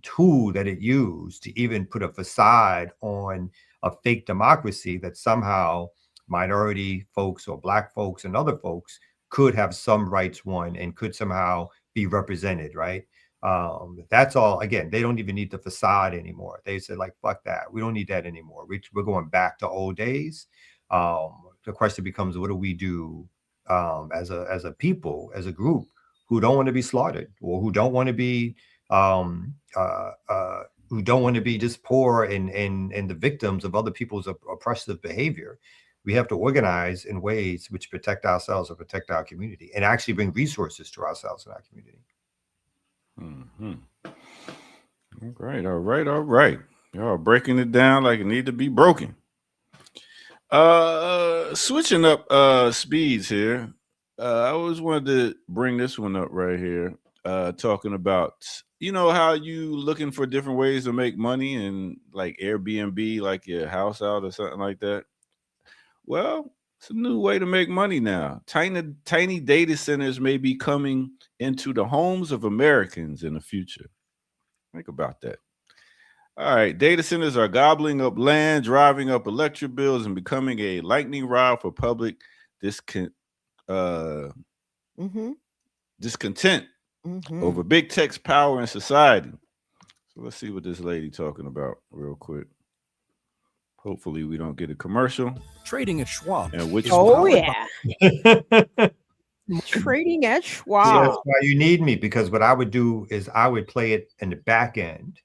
tool that it used to even put a facade on a fake democracy that somehow minority folks or Black folks and other folks could have some rights won and could somehow be represented, right? That's all. Again, they don't even need the facade anymore. They said, like, fuck that. We don't need that anymore. We're going back to old days. The question becomes, what do we do as a people, as a group who don't want to be slaughtered, or who don't want to be just poor and the victims of other people's oppressive behavior? We have to organize in ways which protect ourselves or protect our community, and actually bring resources to ourselves and our community. Mm-hmm. All right. Y'all breaking it down like it need to be broken. Switching up speeds here. I always wanted to bring this one up right here. Talking about, how you looking for different ways to make money, and like Airbnb, like your house out or something like that. Well, it's a new way to make money now. Tiny data centers may be coming into the homes of Americans in the future. Think about that. All right, data centers are gobbling up land, driving up electric bills, and becoming a lightning rod for public discontent over big tech's power in society. So let's see what this lady talking about real quick. Hopefully we don't get a commercial. Trading at Schwab. And which Trading at Schwab. See, that's why you need me, because what I would do is I would play it in the back end.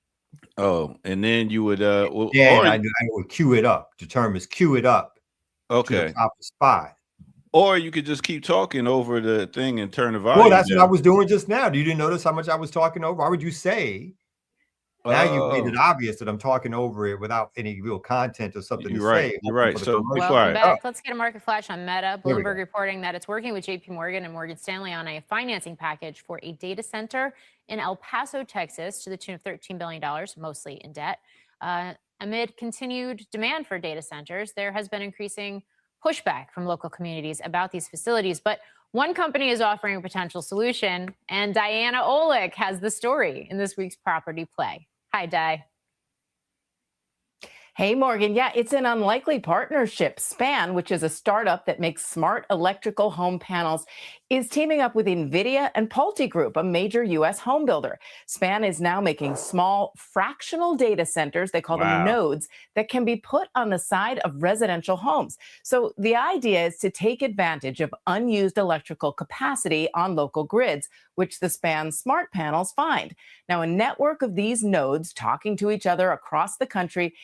Oh, and then you would I would queue it up. The term is queue it up. Okay. To the top spot. Or you could just keep talking over the thing and turn the volume. Well, that's what I was doing just now. You didn't notice how much I was talking over? Why would you say? Now you made it obvious that I'm talking over it without any real content or something to say. You're right. So be quiet. Welcome back. Let's get a market flash on Meta. Bloomberg reporting that it's working with JP Morgan and Morgan Stanley on a financing package for a data center in El Paso, Texas, to the tune of $13 billion, mostly in debt. Amid continued demand for data centers, there has been increasing pushback from local communities about these facilities. But one company is offering a potential solution, and Diana Olick has the story in this week's Property Play. Hi, Di. Hey, Morgan. Yeah, it's an unlikely partnership. Span, which is a startup that makes smart electrical home panels, is teaming up with NVIDIA and PulteGroup, a major U.S. home builder. Span is now making small fractional data centers, they call them nodes, that can be put on the side of residential homes. So the idea is to take advantage of unused electrical capacity on local grids, which the Span smart panels find. Now, a network of these nodes talking to each other across the country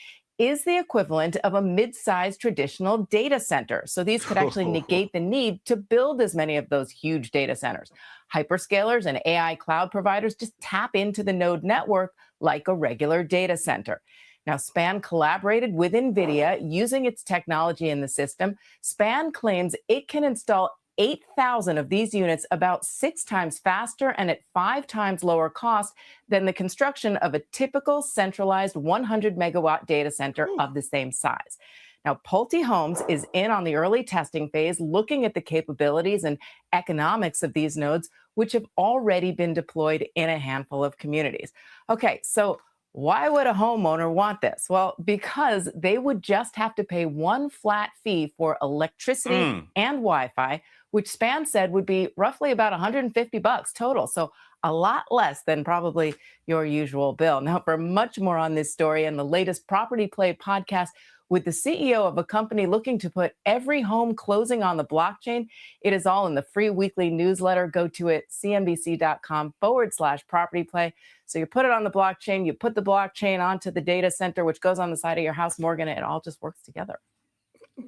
is the equivalent of a mid-sized traditional data center. So these could actually negate the need to build as many of those huge data centers. Hyperscalers and AI cloud providers just tap into the node network like a regular data center. Now, SPAN collaborated with NVIDIA using its technology in the system. SPAN claims it can install 8,000 of these units about 6 times faster and at 5 times lower cost than the construction of a typical centralized 100 megawatt data center of the same size. Now, Pulte Homes is in on the early testing phase, looking at the capabilities and economics of these nodes, which have already been deployed in a handful of communities. Okay, so why would a homeowner want this? Well, because they would just have to pay one flat fee for electricity and Wi-Fi, which SPAN said would be roughly about $150 total. So a lot less than probably your usual bill. Now, for much more on this story and the latest Property Play podcast with the CEO of a company looking to put every home closing on the blockchain, it is all in the free weekly newsletter. Go to it, cnbc.com/Property Play. So you put it on the blockchain, you put the blockchain onto the data center, which goes on the side of your house, Morgan, it all just works together.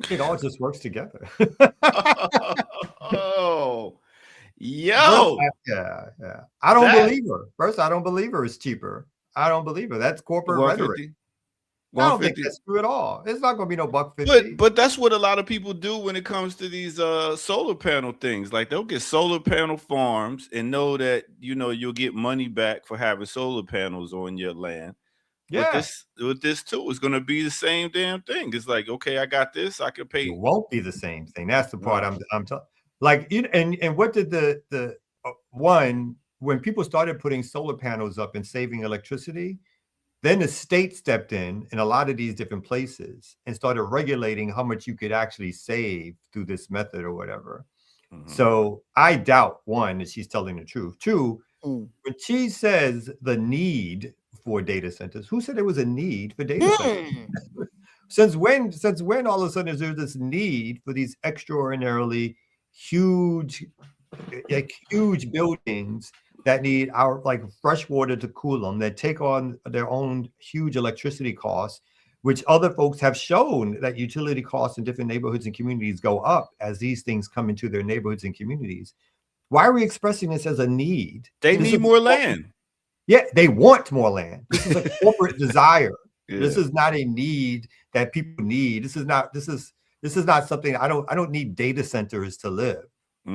It all just works together. Oh, yo. Yeah. I don't believe her. First, I don't believe her is cheaper. I don't believe her. That's corporate rhetoric. I don't think that's true at all. It's not going to be no $150. But that's what a lot of people do when it comes to these solar panel things. Like they'll get solar panel farms and know that you'll get money back for having solar panels on your land. Yeah. With this too, it's going to be the same damn thing. It's like, okay, I got this. I can pay. It won't be the same thing. That's the part I'm talking. Like, and what did the one when people started putting solar panels up and saving electricity? Then the state stepped in a lot of these different places and started regulating how much you could actually save through this method or whatever. So I doubt, one, that she's telling the truth. Two, when she says the need for data centers, who said there was a need for data centers? Since when all of a sudden is there this need for these extraordinarily huge buildings that need our fresh water to cool them, that take on their own huge electricity costs, which other folks have shown that utility costs in different neighborhoods and communities go up as these things come into their neighborhoods and communities. Why are we expressing this as a need? They need more land. Yeah, they want more land. This is a corporate desire. Yeah. This is not a need that people need. This is not something I don't need data centers to live.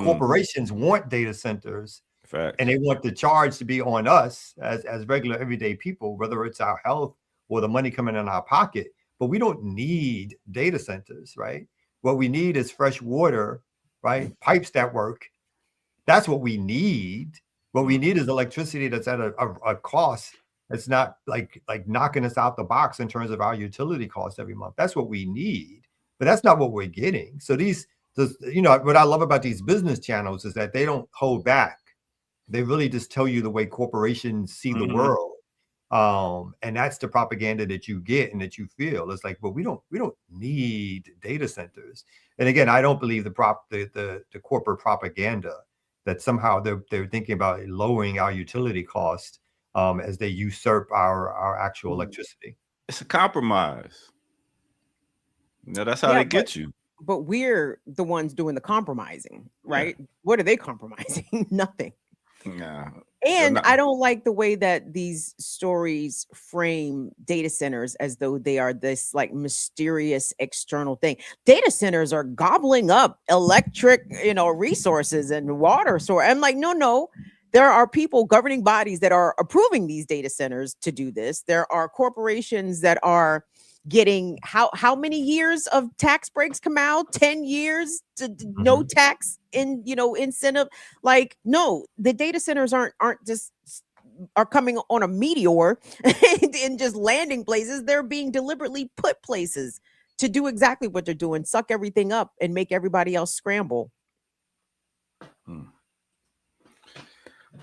Corporations want data centers. Fact. And they want the charge to be on us as regular everyday people, whether it's our health or the money coming in our pocket. But we don't need data centers, right? What we need is fresh water, right? Pipes that work. That's what we need. What we need is electricity that's at a cost that's not like knocking us out the box in terms of our utility costs every month. That's what we need. But that's not what we're getting. So what I love about these business channels is that they don't hold back. They really just tell you the way corporations see the world. And that's the propaganda that you get and that you feel. It's like, well, we don't need data centers. And again, I don't believe the corporate propaganda that somehow they're thinking about lowering our utility costs as they usurp our actual electricity. It's a compromise. That's how they get you. But we're the ones doing the compromising, right? Yeah. What are they compromising? Nothing. Nah, and I don't like the way that these stories frame data centers as though they are this mysterious external thing. Data centers are gobbling up electric, resources and water source. I'm like, no. There are people, governing bodies that are approving these data centers to do this. There are corporations that are getting how many years of tax breaks come out? 10 years to no tax incentive. No, the data centers aren't just are coming on a meteor and just landing places. They're being deliberately put places to do exactly what they're doing, suck everything up and make everybody else scramble.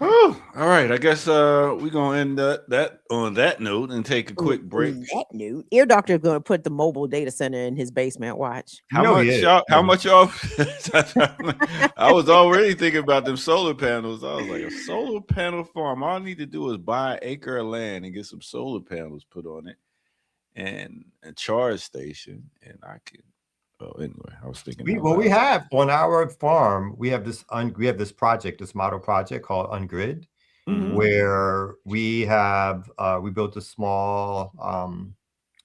Oh, all right. I guess we're gonna end that on that note and take a quick break. On that note, Ear Doctor is gonna put the mobile data center in his basement. Watch. How much y'all? I was already thinking about them solar panels. I was like, a solar panel farm. All I need to do is buy an acre of land and get some solar panels put on it, and a charge station, and I could. Oh, anyway, I was thinking. We have on our farm, we have this project, this model project called Ungrid, where we have we built a small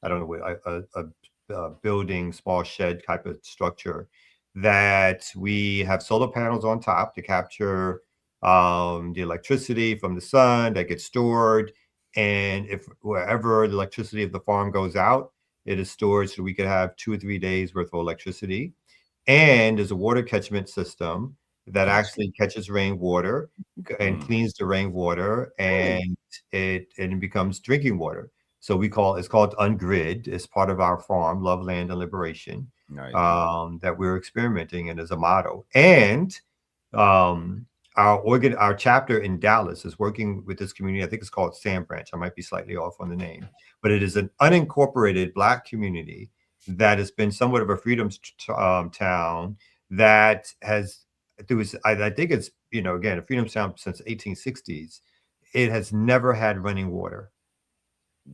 I don't know what a building, small shed type of structure that we have solar panels on top to capture the electricity from the sun that gets stored, and if wherever the electricity of the farm goes out, it is stored so we could have 2 or 3 days worth of electricity. And there's a water catchment system that actually catches rainwater and cleans the rainwater, and it becomes drinking water. So it's called Ungrid. It's part of our farm, Love, Land, and Liberation, that we're experimenting in as a model. And our chapter in Dallas is working with this community. I think it's called Sand Branch. I might be slightly off on the name, but it is an unincorporated Black community that has been somewhat of a freedom town that has, I think it's, again, a freedom town since 1860s. It has never had running water.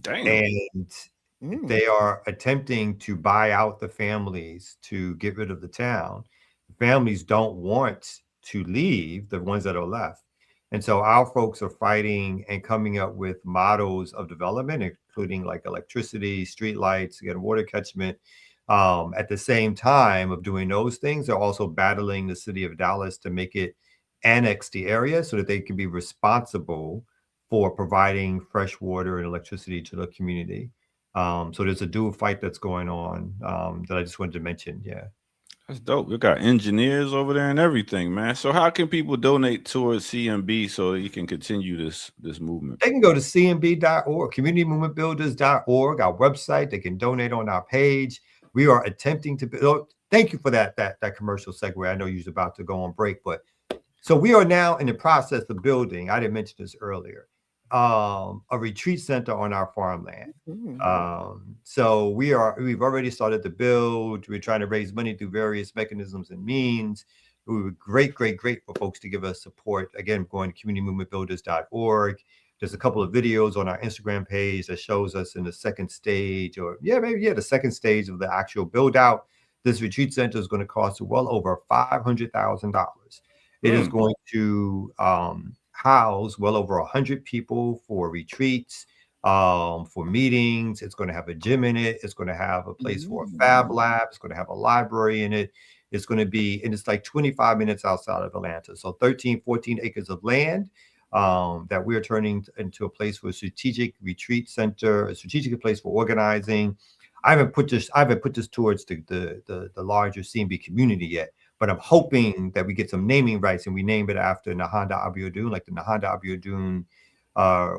Damn. And they are attempting to buy out the families to get rid of the town. The families don't want to leave, the ones that are left. And so our folks are fighting and coming up with models of development, including like electricity, street lights, again, water catchment. At the same time of doing those things, they're also battling the city of Dallas to make it annex the area so that they can be responsible for providing fresh water and electricity to the community. So there's a dual fight that's going on that I just wanted to mention. Yeah. That's dope. We got engineers over there and everything, man. So how can people donate towards CMB so you can continue this movement? They can go to cmb.org, communitymovementbuilders.org, our website. They can donate on our page. We are attempting to build. Thank you for that commercial segue. I know you're about to go on break, but so we are now in the process of building, I didn't mention this earlier, a retreat center on our farmland. So we've already started to build. We're trying to raise money through various mechanisms and means. We were great for folks to give us support. Again, going to communitymovementbuilders.org. There's a couple of videos on our Instagram page that shows us in the second stage, the second stage of the actual build out. This retreat center is going to cost well over $500,000. It is going to house well over 100 people for retreats, for meetings. It's going to have a gym in it. It's going to have a place for a fab lab. It's going to have a library in it. It's going to be, and it's like 25 minutes outside of Atlanta. So 14 acres of land that we're turning into a place for a strategic retreat center, a strategic place for organizing. I haven't put this towards the larger CMB community yet, but I'm hoping that we get some naming rights and we name it after Nahanda Abiodun, like the Nahanda Abiodun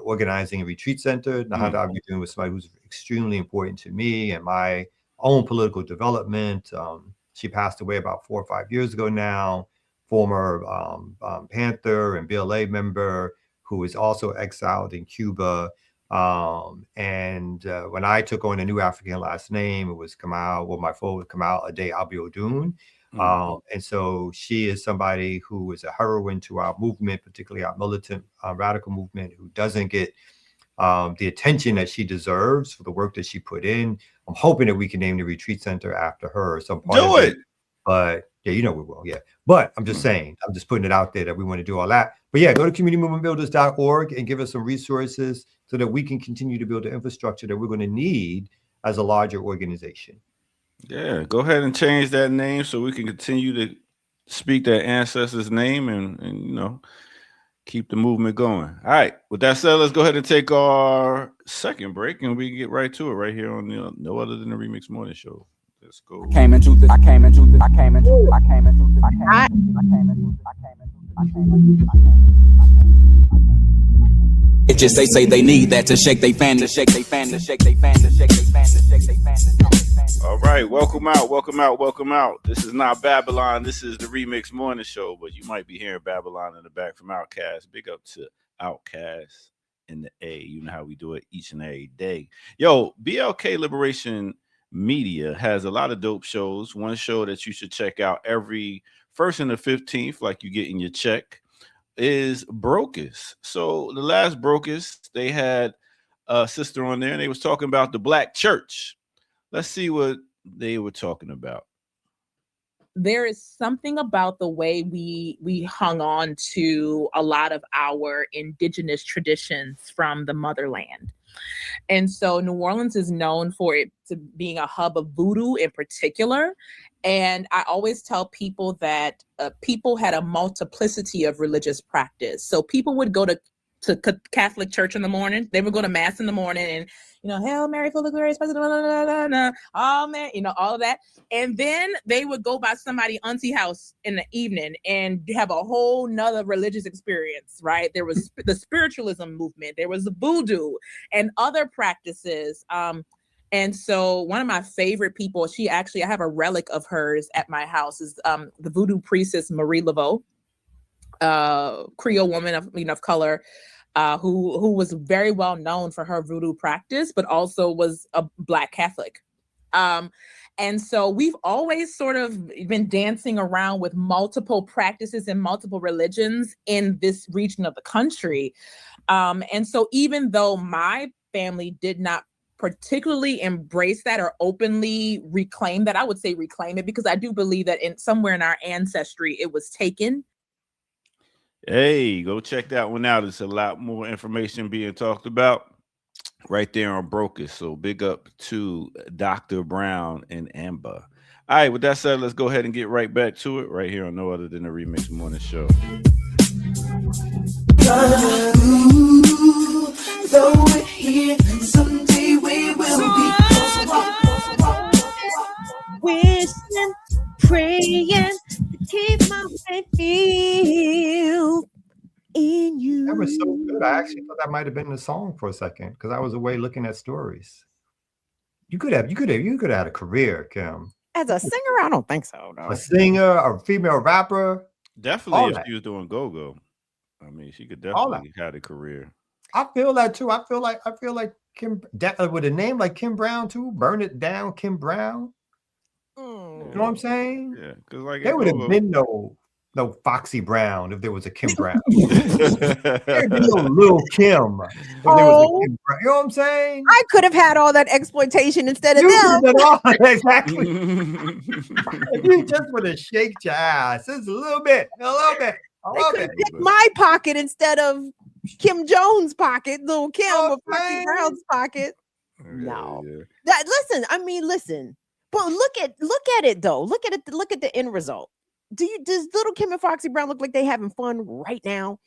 Organizing and Retreat Center. Nahanda Abiodun was somebody who's extremely important to me and my own political development. She passed away about 4 or 5 years ago now. Former Panther and BLA member who is also exiled in Cuba. And when I took on a new African last name, it was my full was Kamal Ade Abiodun. And so she is somebody who is a heroine to our movement, particularly our militant radical movement, who doesn't get the attention that she deserves for the work that she put in. I'm hoping that we can name the retreat center after her. Some part do it. But yeah, we will. Yeah. But I'm just saying, I'm just putting it out there that we want to do all that. But yeah, go to communitymovementbuilders.org and give us some resources so that we can continue to build the infrastructure that we're going to need as a larger organization. Yeah, go ahead and change that name so we can continue to speak their ancestors' name and keep the movement going. All right. With that said, let's go ahead and take our second break and we can get right to it right here on No Other Than the Remix Morning Show. Let's go. It just say they need that to shake they fan, to shake they fan, to shake they fan, to shake they fan, to shake they fan, to shake they fan. All right, welcome out. This is not Babylon. This is the Remix Morning Show, but you might be hearing Babylon in the back from Outkast. Big up to Outkast in the A. You know how we do it each and every day. Yo, BLK Liberation Media has a lot of dope shows. One show that you should check out every 1st and the 15th, like you get in your check, is Brokest. So the last Brokest, they had sister on there, and they was talking about the black church. Let's see what they were talking about. There is something about the way we hung on to a lot of our indigenous traditions from the motherland. And so New Orleans is known for it to being a hub of voodoo in particular. And I always tell people that people had a multiplicity of religious practice. So people would go to Catholic church in the morning. They would go to mass in the morning and, Hail Mary, full of grace, oh man, all of that. And then they would go by somebody auntie house in the evening and have a whole nother religious experience, right? There was the spiritualism movement. There was the voodoo and other practices. And so one of my favorite people, I have a relic of hers at my house, is the voodoo priestess Marie Laveau, Creole woman of color, who was very well known for her voodoo practice, but also was a Black Catholic. And so we've always sort of been dancing around with multiple practices and multiple religions in this region of the country. And so even though my family did not particularly embrace that or openly reclaim that, I would say reclaim it, because I do believe that somewhere in our ancestry, it was taken. Hey, go check that one out. There's a lot more information being talked about right there on Brocus. So big up to Dr. Brown and Amber. All right, with that said, let's go ahead and get right back to it right here on No Other Than the Remix Morning Show. Though we're here, someday we will be wishing, praying to keep my faith in you. That was so good. I actually thought that might have been the song for a second because I was away looking at stories. You could have had a career, Kim. As a singer, I don't think so. No. A singer, a female rapper. Definitely, if she was doing go-go. I mean, she could definitely have a career. I feel that too. I feel like Kim with a name like Kim Brown too. Burn it down, Kim Brown. You know what I'm saying? Yeah, because like there would have been no Foxy Brown if there was a Kim Brown. There'd be no Lil Kim if there was a Kim Brown. You know what I'm saying? I could have had all that exploitation instead of them. Exactly. If you just would have shaked your ass just a little bit. They could have picked my pocket instead of Kim Jones' pocket, Lil Kim or Foxy Brown's pocket. No. Listen. But look at it though. Look at it. Look at the end result. Does Little Kim and Foxy Brown look like they having fun right now?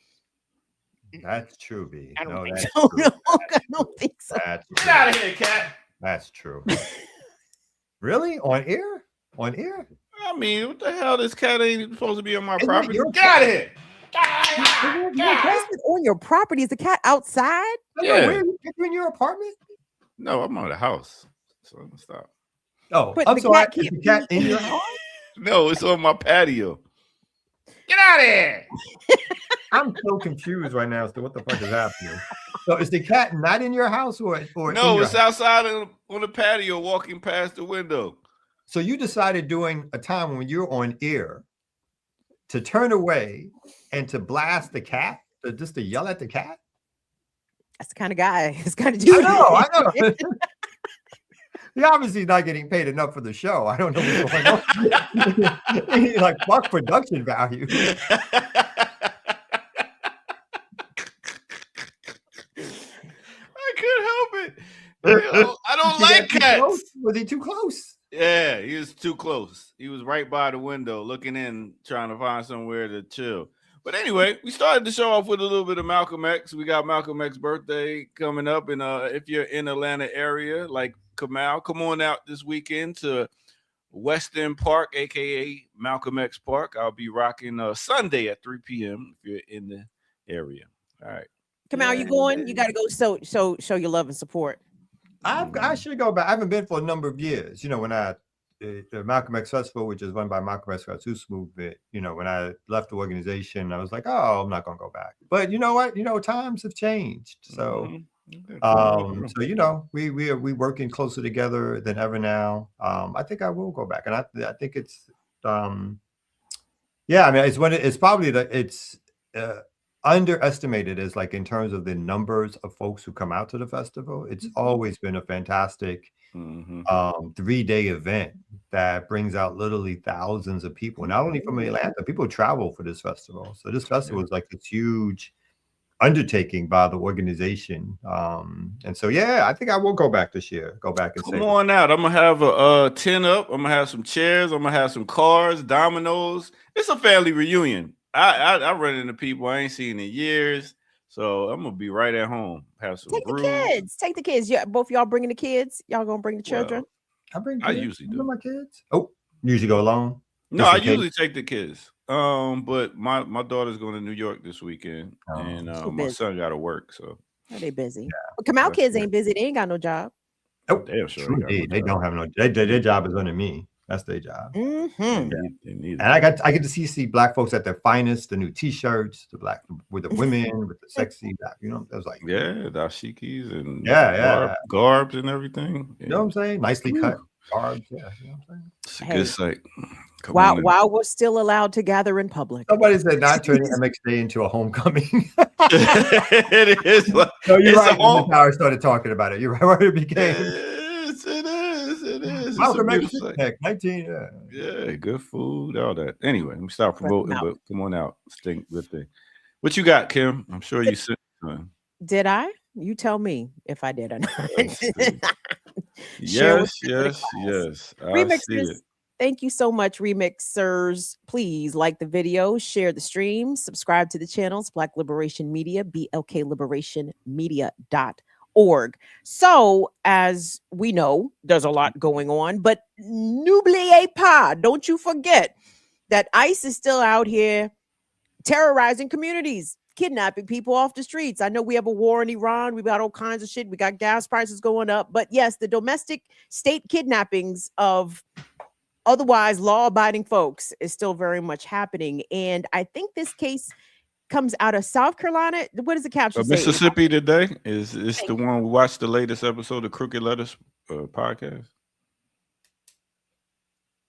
That's true, B. I don't think so. No, I don't think so. Get out of here, Cat. That's true. Really? On air? On air? I mean, what the hell? This cat ain't supposed to be on my property. Get out of here. On your property? Is the cat outside? Yeah. Where are you in your apartment? No, I'm on the house. So I'm gonna stop. Oh, I'm sorry. Is the cat in your house? No, it's on my patio. Get out of here. I'm so confused right now as to what the fuck is happening. So is the cat not in your house or no, it's outside on the patio walking past the window. So you decided during a time when you're on air to turn away and to blast the cat, just to yell at the cat? That's the kind of guy. It's kind of dude. I know. He obviously not getting paid enough for the show. I don't know what's going on. He's like, fuck production value. I couldn't help it. I don't like cats. Was he too close? Yeah, he was too close. He was right by the window looking in, trying to find somewhere to chill. But anyway, we started the show off with a little bit of Malcolm X. We got Malcolm X's birthday coming up. And if you're in Atlanta area, like Kamal, come on out this weekend to Western Park, a.k.a. Malcolm X Park. I'll be rocking Sunday at 3 p.m. if you're in the area. All right. Kamal, you going? You got to go show your love and support. I should go back. I haven't been for a number of years. You know, when the Malcolm X Festival, which is run by Malcolm X Cartoons Movement, you know, when I left the organization, I was like, oh, I'm not going to go back. But you know what? You know, times have changed. So, so you know, we working closer together than ever now. I think I will go back, and I think it's, yeah. I mean, it's underestimated is like in terms of the numbers of folks who come out to the festival. It's always been a fantastic 3-day event that brings out literally thousands of people, not only from Atlanta. People travel for this festival. So this festival is like this huge undertaking by the organization. And so, yeah, I think I will go back this year. Go back and come on out. I'm gonna have a 10 up. I'm gonna have some chairs. I'm gonna have some cards, dominoes. It's a family reunion. I run into people I ain't seen in years, so I'm gonna be right at home. Have some brews. Take the kids. Yeah, both y'all bringing the kids. Y'all gonna bring the children? Well, I usually do. My kids. Oh, usually go alone. No, I usually take the kids. But my daughter's going to New York this weekend, and my son got to work. So they busy. Well, Kamal kids ain't busy. They ain't got no job. Oh, damn sure. They don't have no. Their job is under me. That's their job. Mm-hmm. And I get to see black folks at their finest. The new T-shirts, the black with the women, with the sexy, you know. It was like the dashikis and garbs and everything. You know what I'm saying? Nicely cut garbs. Yeah, you know what I'm saying? It's a good sight. While we're still allowed to gather in public. Somebody said not turning MXJ into a homecoming. It is. No, you're right. When the Tower started talking about it. You're right where it became. It is. Malcolm X, 19. Yeah, good food, all that. Anyway, let me stop promoting, but come on out. Stink, good thing. What you got, Kim? I'm sure you sent one. Did I? You tell me if I did or not. Yes. Remixers, thank you so much, Remixers. Please like the video, share the stream, subscribe to the channels, Black Liberation Media, blkliberationmedia.org. So, as we know, there's a lot going on, but n'oubliez pas, don't you forget that ICE is still out here terrorizing communities, kidnapping people off the streets. I know we have a war in Iran. We've got all kinds of shit. We got gas prices going up. But yes, the domestic state kidnappings of otherwise law-abiding folks is still very much happening. And I think this case comes out of South Carolina. What does the caption say? Mississippi today is the one we watched the latest episode of Crooked Letters podcast.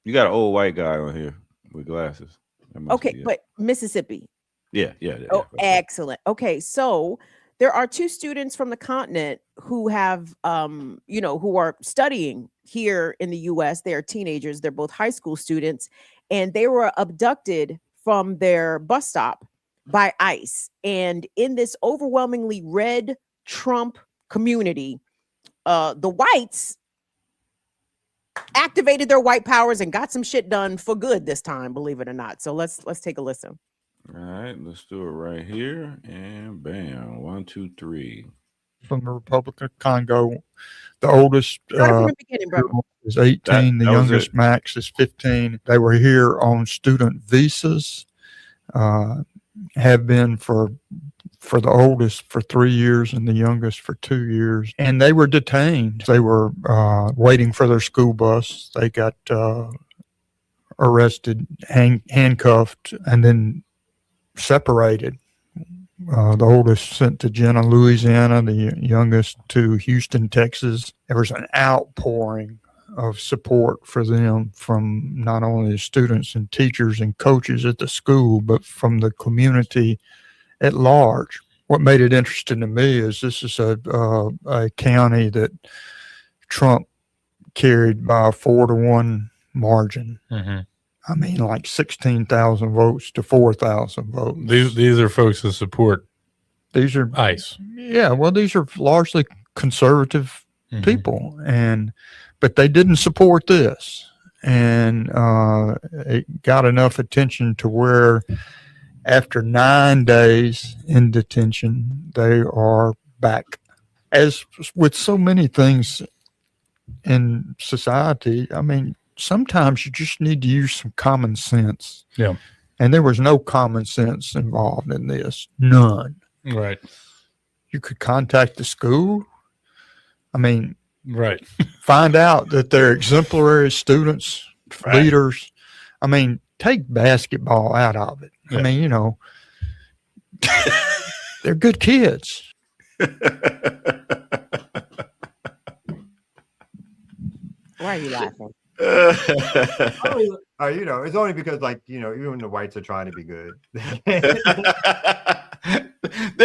You got an old white guy on here with glasses. Okay, but Mississippi. Yeah. Oh, excellent. Okay, so there are two students from the continent who have, who are studying here in the U.S. They are teenagers. They're both high school students, and they were abducted from their bus stop by ICE. And in this overwhelmingly red Trump community, the whites activated their white powers and got some shit done for good this time, believe it or not. So let's take a listen. All right, let's do it right here. And bam, 1, 2, 3. From the Republic of Congo. The oldest is 18. The youngest, Max, is 15. They were here on student visas. Have been for the oldest for 3 years and the youngest for 2 years. And they were detained. They were waiting for their school bus. They got arrested, handcuffed, and then separated. The oldest sent to Jena, Louisiana, the youngest to Houston, Texas. There was an outpouring of support for them from not only the students and teachers and coaches at the school, but from the community at large. What made it interesting to me is this is a county that Trump carried by a 4-1 margin. Mm-hmm. I mean, like 16,000 votes to 4,000 votes. These are folks that support. These are ICE. Yeah, well, these are largely conservative people, but they didn't support this, and it got enough attention to where, after 9 days in detention, they are back. As with so many things in society, I mean, sometimes you just need to use some common sense. Yeah. And there was no common sense involved in this. None. Right. You could contact the school. I mean, right. Find out that they're exemplary students, leaders. I mean, take basketball out of it. Yeah. I mean, they're good kids. Why are you laughing? It's only because, even the whites are trying to be good.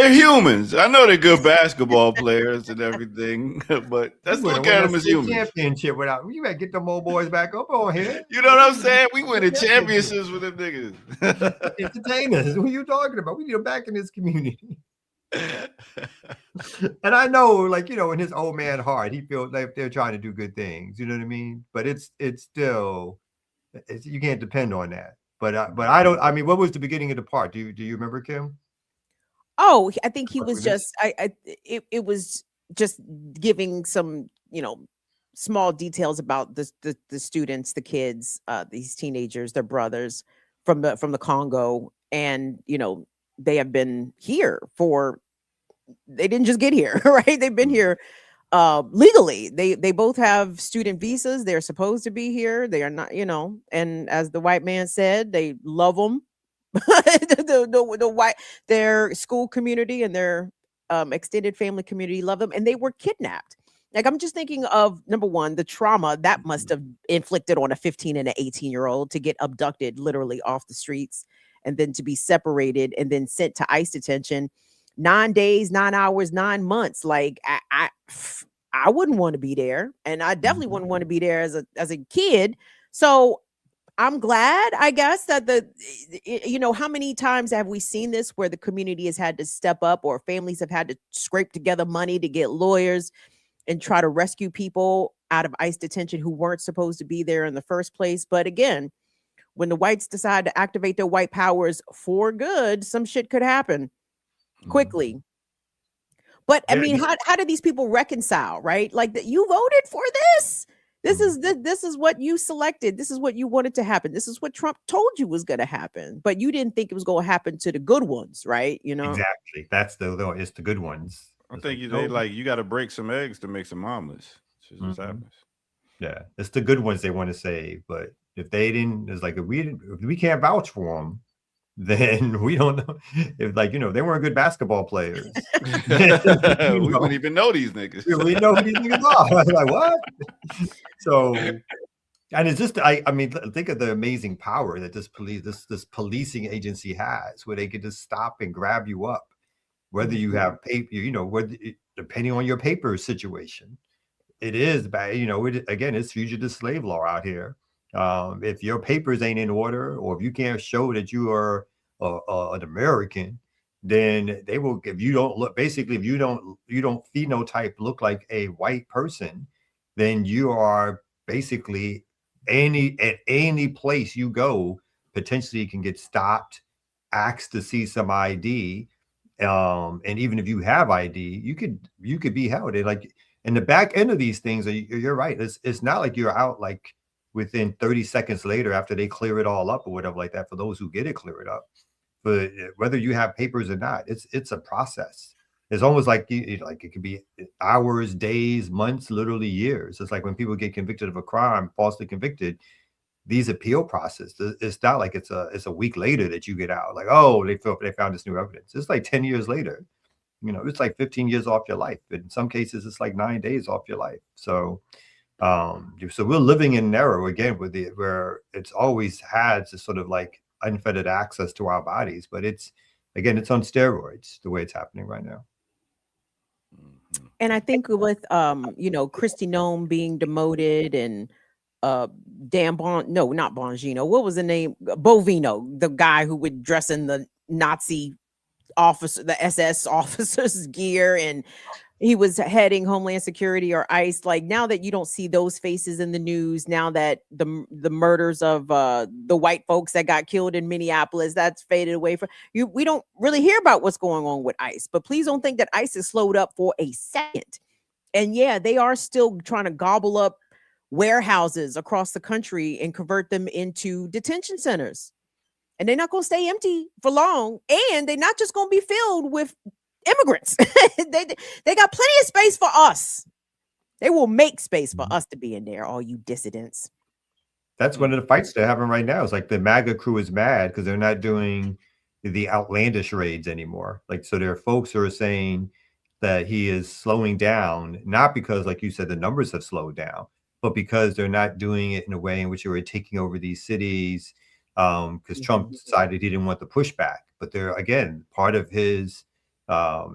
they're humans. I know they're good basketball players and everything, but let's look at them as humans. Championship without you gotta get them old boys back up on here. You know what I'm saying? We winning championships with them niggas. Entertainers. Who are you talking about? We need them back in this community. And I know, like, you know, in his old man heart, he feels like they're trying to do good things. You know what I mean? But it's still, you can't depend on that. But I don't. I mean, what was the beginning of the part? Do you remember, Kim? Oh, I think he was just. It was just giving some, you know, small details about the students, the kids, these teenagers, their brothers from the Congo, and you know, they have been here for. They didn't just get here, right? They've been here legally. They both have student visas. They're supposed to be here. They are not, you know. And as the white man said, they love them. the white, their school community and their extended family community love them, and they were kidnapped. Like, I'm just thinking of, number one, the trauma that must have inflicted on a 15 and an 18-year-old to get abducted literally off the streets, and then to be separated and then sent to ICE detention. 9 days, 9 hours, 9 months. Like, I wouldn't want to be there, and I definitely wouldn't want to be there as a kid. So I'm glad, I guess, that you know, how many times have we seen this where the community has had to step up, or families have had to scrape together money to get lawyers and try to rescue people out of ICE detention who weren't supposed to be there in the first place. But again, when the whites decide to activate their white powers for good, some shit could happen quickly. But I mean, how do these people reconcile, right? Like, that you voted for this. This is what you selected. This is what you wanted to happen. This is what Trump told you was going to happen, but you didn't think it was going to happen to the good ones, right? You know, exactly. That's it's the good ones. I think you got to break some eggs to make some omelets. That's just what happens. Yeah, it's the good ones they want to save, but if they didn't, it's like if we can't vouch for them, then we don't know. If, like, you know, they weren't good basketball players. We wouldn't even know these niggas. We know who these niggas are. Like, what? So, and it's just, I mean, think of the amazing power that this policing agency has, where they can just stop and grab you up, whether you have paper, you know, depending on your paper situation. It is bad, you know. Again, it's fugitive slave law out here. If your papers ain't in order, or if you can't show that you are an American, then they will. If you don't look, basically, if you don't phenotype look like a white person, then you are basically at any place you go, potentially can get stopped, asked to see some ID, and even if you have ID, you could be held. And the back end of these things, you're right. It's not like you're out like within 30 seconds later after they clear it all up or whatever like that, for those who get it cleared up. But whether you have papers or not, it's a process. It's almost like it could be hours, days, months, literally years. It's like when people get convicted of a crime, falsely convicted, these appeal process, it's not like it's a week later that you get out. Like, oh, they found this new evidence. It's like 10 years later. You know, it's like 15 years off your life. But in some cases, it's like 9 days off your life. So, so we're living in an era again where it's always had this sort of like unfettered access to our bodies, but it's on steroids the way it's happening right now. And I think with you know, Kristi Noem being demoted, and not Bongino. What was the name? Bovino, the guy who would dress in the Nazi officer, the SS officer's gear, and he was heading Homeland Security or ICE. Like, now that you don't see those faces in the news, now that the murders of the white folks that got killed in Minneapolis, that's faded away from you. We don't really hear about what's going on with ICE. But please don't think that ICE is slowed up for a second. And yeah, they are still trying to gobble up warehouses across the country and convert them into detention centers. And they're not going to stay empty for long. And they're not just going to be filled with immigrants. they got plenty of space for us. They will make space for us to be in there, all you dissidents. That's one of the fights they're having right now. It's like the MAGA crew is mad because they're not doing the outlandish raids anymore. Like, so there are folks who are saying that he is slowing down, not because, like you said, the numbers have slowed down, but because they're not doing it in a way in which they were taking over these cities, because Trump decided he didn't want the pushback. But they're, again, part of his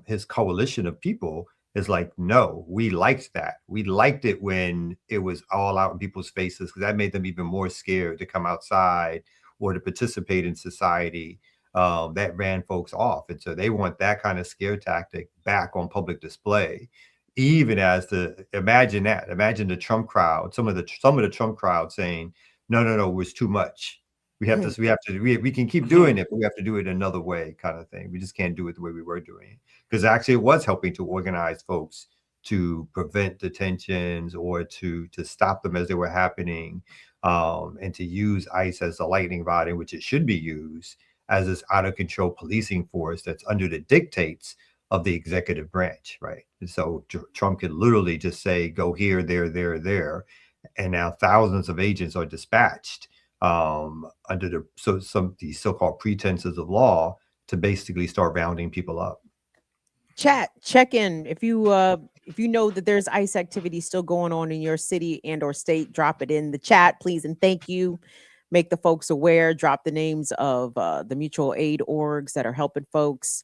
his coalition of people is like, no, we liked that. We liked it when it was all out in people's faces, because that made them even more scared to come outside or to participate in society. That ran folks off. And so they want that kind of scare tactic back on public display. Even as imagine the Trump crowd, some of the Trump crowd saying, no, it was too much. We can keep doing it, but we have to do it another way, kind of thing. We just can't do it the way we were doing it, because actually it was helping to organize folks to prevent detentions or to stop them as they were happening, and to use ICE as a lightning rod in which it should be used, as this out of control policing force that's under the dictates of the executive branch, right? And so Trump could literally just say, go here, there, and now thousands of agents are dispatched under these so-called pretenses of law to basically start rounding people up. Chat, check in if you know that there's ICE activity still going on in your city and or state. Drop it in the chat, please, and thank you. Make the folks aware. Drop the names of the mutual aid orgs that are helping folks,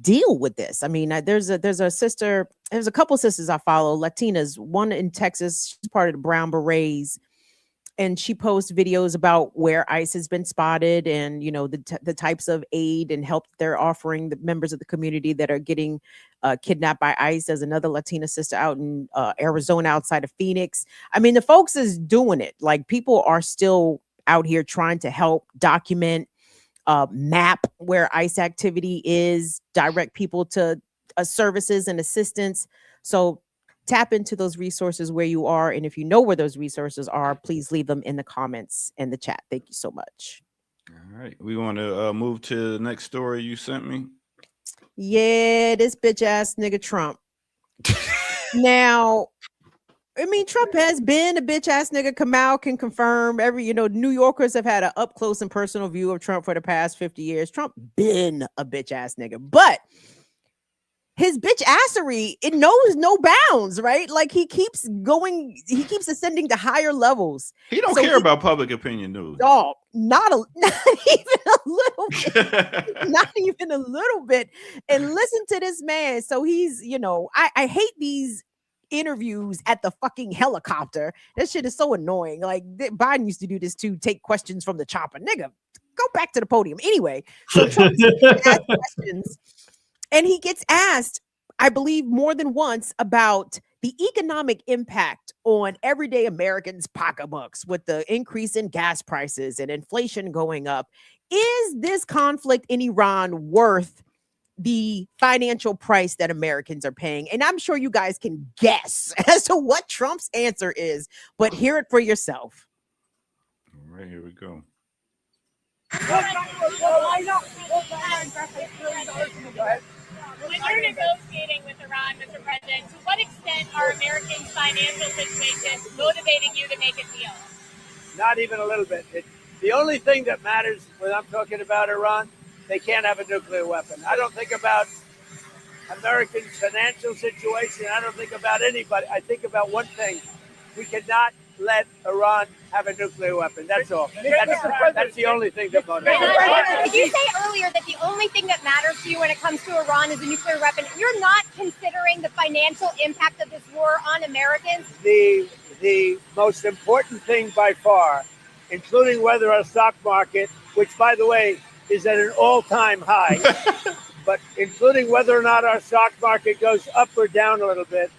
deal with this. I mean, there's a sister. There's a couple sisters I follow, Latinas. One in Texas, she's part of the Brown Berets. And she posts videos about where ICE has been spotted and, the types of aid and help they're offering the members of the community that are getting kidnapped by ICE. There's another Latina sister out in Arizona outside of Phoenix. I mean, the folks is doing it. Like, people are still out here trying to help document, map where ICE activity is, direct people to services and assistance. So tap into those resources where you are. And if you know where those resources are, please leave them in the comments and the chat. Thank you so much. All right. We want to move to the next story you sent me. Yeah, this bitch ass nigga Trump. Now, I mean, Trump has been a bitch ass nigga. Kamau can confirm. New Yorkers have had an up close and personal view of Trump for the past 50 years. Trump been a bitch ass nigga, but his bitch assery, it knows no bounds, right? Like, he keeps ascending to higher levels. He don't care about public opinion news. Oh, not even a little bit. Not even a little bit. And listen to this man. So he's, I hate these interviews at the fucking helicopter. That shit is so annoying. Like, Biden used to do this too, take questions from the chopper. Nigga, go back to the podium. Anyway, so Trump asks questions. And he gets asked, I believe more than once, about the economic impact on everyday Americans' pocketbooks with the increase in gas prices and inflation going up. Is this conflict in Iran worth the financial price that Americans are paying? And I'm sure you guys can guess as to what Trump's answer is, but hear it for yourself. All right, here we go. When you're negotiating with Iran, Mr. President, to what extent are Americans' financial situations motivating you to make a deal? Not even a little bit. The only thing that matters when I'm talking about Iran, they can't have a nuclear weapon. I don't think about Americans' financial situation. I don't think about anybody. I think about one thing. We cannot let Iran have a nuclear weapon. That's all. That's the only thing that motivates. Did you say earlier that the only thing that matters to you when it comes to Iran is a nuclear weapon? You're not considering the financial impact of this war on Americans? The most important thing by far, including whether our stock market, which, by the way, is at an all-time high, but including whether or not our stock market goes up or down a little bit,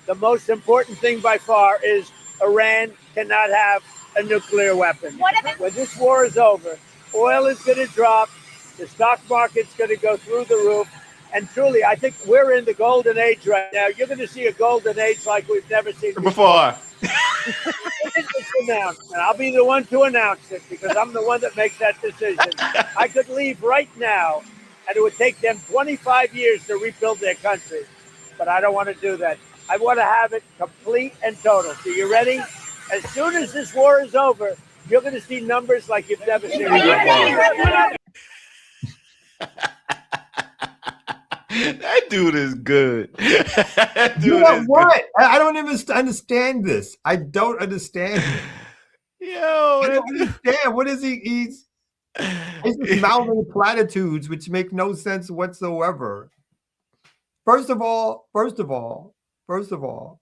the most important thing by far is Iran cannot have a nuclear weapon. When this war is over, oil is going to drop, the stock market's going to go through the roof, and truly, I think we're in the golden age right now. You're going to see a golden age like we've never seen before. It's announced, and I'll be the one to announce it because I'm the one that makes that decision. I could leave right now, and it would take them 25 years to rebuild their country, but I don't want to do that. I want to have it complete and total. So you ready? As soon as this war is over, you're going to see numbers like you've never seen before. That dude is good. What? I don't even understand this. I don't understand. Yo, I don't understand. What is he? It's just mouthing platitudes which make no sense whatsoever. First of all,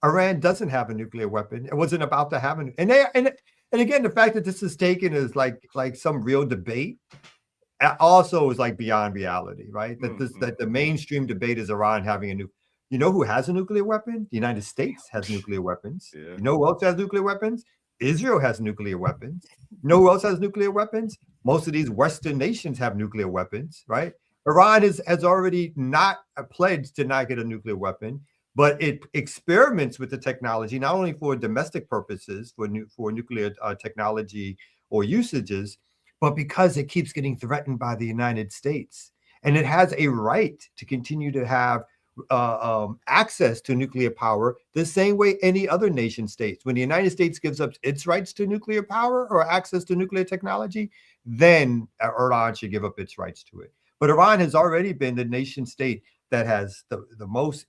Iran doesn't have a nuclear weapon. It wasn't about to have an and again, the fact that this is taken as like some real debate also is like beyond reality, right? That the mainstream debate is Iran having a nuclear. You know who has a nuclear weapon? The United States has nuclear weapons. Yeah. You know who else has nuclear weapons? Israel has nuclear weapons. You know who else has nuclear weapons? Most of these Western nations have nuclear weapons, right? Iran has already not pledged to not get a nuclear weapon, but it experiments with the technology not only for domestic purposes, for nuclear technology or usages, but because it keeps getting threatened by the United States. And it has a right to continue to have access to nuclear power the same way any other nation states. When the United States gives up its rights to nuclear power or access to nuclear technology, then Iran should give up its rights to it. But Iran has already been the nation state that has the most,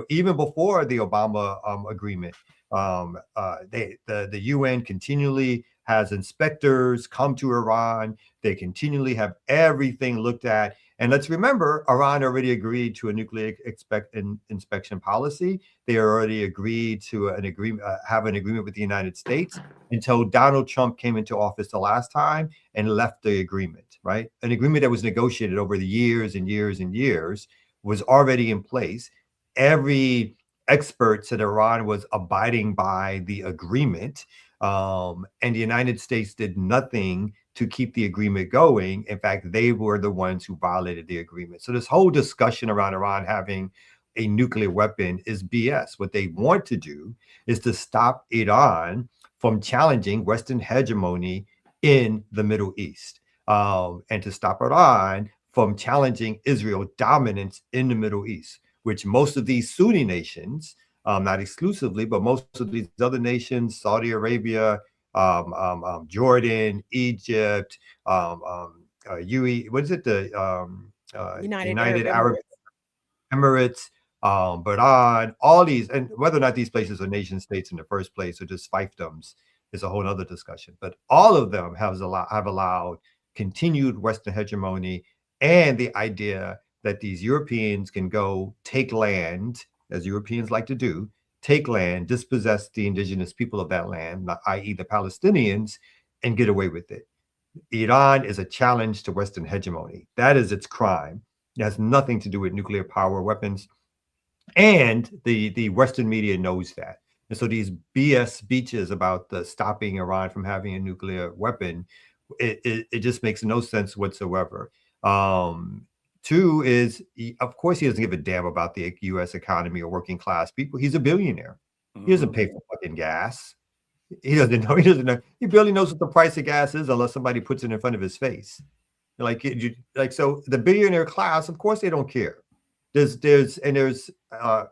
even before the Obama agreement, the UN continually has inspectors come to Iran. They continually have everything looked at. And let's remember, Iran already agreed to a nuclear inspection policy. They already agreed to have an agreement with the United States until Donald Trump came into office the last time and left the agreement, right? An agreement that was negotiated over the years and years and years was already in place. Every expert said Iran was abiding by the agreement. And the United States did nothing to keep the agreement going. In fact, they were the ones who violated the agreement. So this whole discussion around Iran having a nuclear weapon is BS. What they want to do is to stop Iran from challenging Western hegemony in the Middle East, and to stop Iran from challenging Israel dominance in the Middle East, which most of these Sunni nations, not exclusively, but most of these other nations, Saudi Arabia, Jordan, Egypt, UAE, what is it? The United Arab Emirates, Bahrain, all these, and whether or not these places are nation states in the first place or just fiefdoms is a whole other discussion. But all of them have allowed continued Western hegemony and the idea that these Europeans can go take land, as Europeans like to do, take land, dispossess the indigenous people of that land, i.e. the Palestinians, and get away with it. Iran is a challenge to Western hegemony. That is its crime. It has nothing to do with nuclear power weapons. And the Western media knows that. And so these BS speeches about stopping Iran from having a nuclear weapon, it just makes no sense whatsoever. Two is, of course, he doesn't give a damn about the U.S. economy or working class people. He's a billionaire. He doesn't pay for fucking gas. He doesn't know. He doesn't know. He barely knows what the price of gas is unless somebody puts it in front of his face. So the billionaire class, of course, they don't care. There's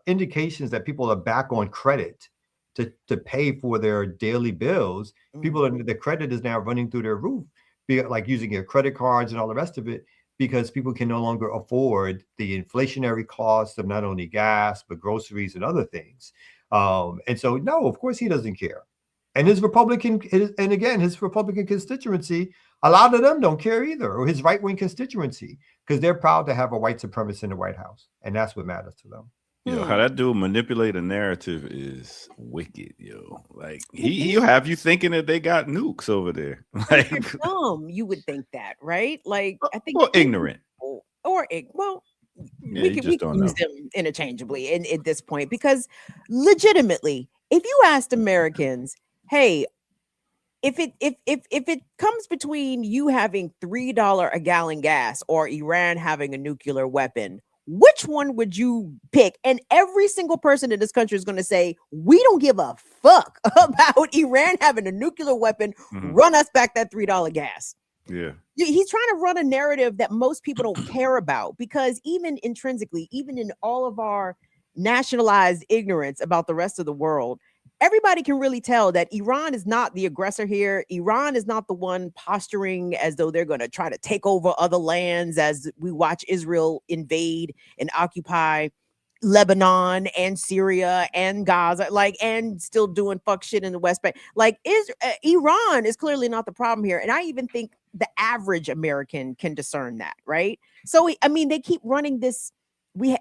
indications that people are back on credit to pay for their daily bills. The credit is now running through their roof, like using their credit cards and all the rest of it, because people can no longer afford the inflationary costs of not only gas, but groceries and other things. And so, no, of course he doesn't care. And his Republican constituency, a lot of them don't care either, or his right-wing constituency, because they're proud to have a white supremacist in the White House. And that's what matters to them. Yo, how that dude manipulate a narrative is wicked, yo. Like he'll have you thinking that they got nukes over there. Like dumb, you would think that, right? Like I think ignorant. We can use them interchangeably in this point, because legitimately, if you asked Americans, hey, if it comes between you having $3 a gallon gas or Iran having a nuclear weapon, which one would you pick? And every single person in this country is going to say, we don't give a fuck about Iran having a nuclear weapon. Run us back that $3 gas. Yeah. He's trying to run a narrative that most people don't care about, because even intrinsically, even in all of our nationalized ignorance about the rest of the world, everybody can really tell that Iran is not the aggressor here. Iran is not the one posturing as though they're going to try to take over other lands as we watch Israel invade and occupy Lebanon and Syria and Gaza, and still doing fuck shit in the West Bank. Iran is clearly not the problem here. And I even think the average American can discern that, right? So I mean, they keep running this.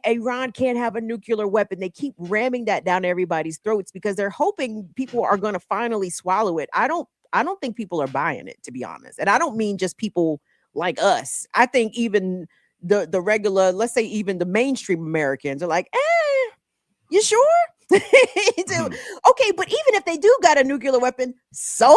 Iran can't have a nuclear weapon. They keep ramming that down everybody's throats because they're hoping people are going to finally swallow it. I don't think people are buying it, to be honest. And I don't mean just people like us. I think even the regular, let's say even the mainstream Americans are like, you sure? Okay, but even if they do got a nuclear weapon, so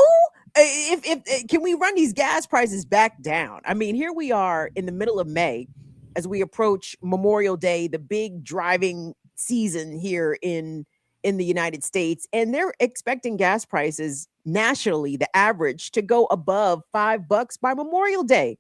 if can we run these gas prices back down? I mean, here we are in the middle of May as we approach Memorial Day, the big driving season here in the United States, and they're expecting gas prices nationally, the average, to go above $5 by Memorial Day.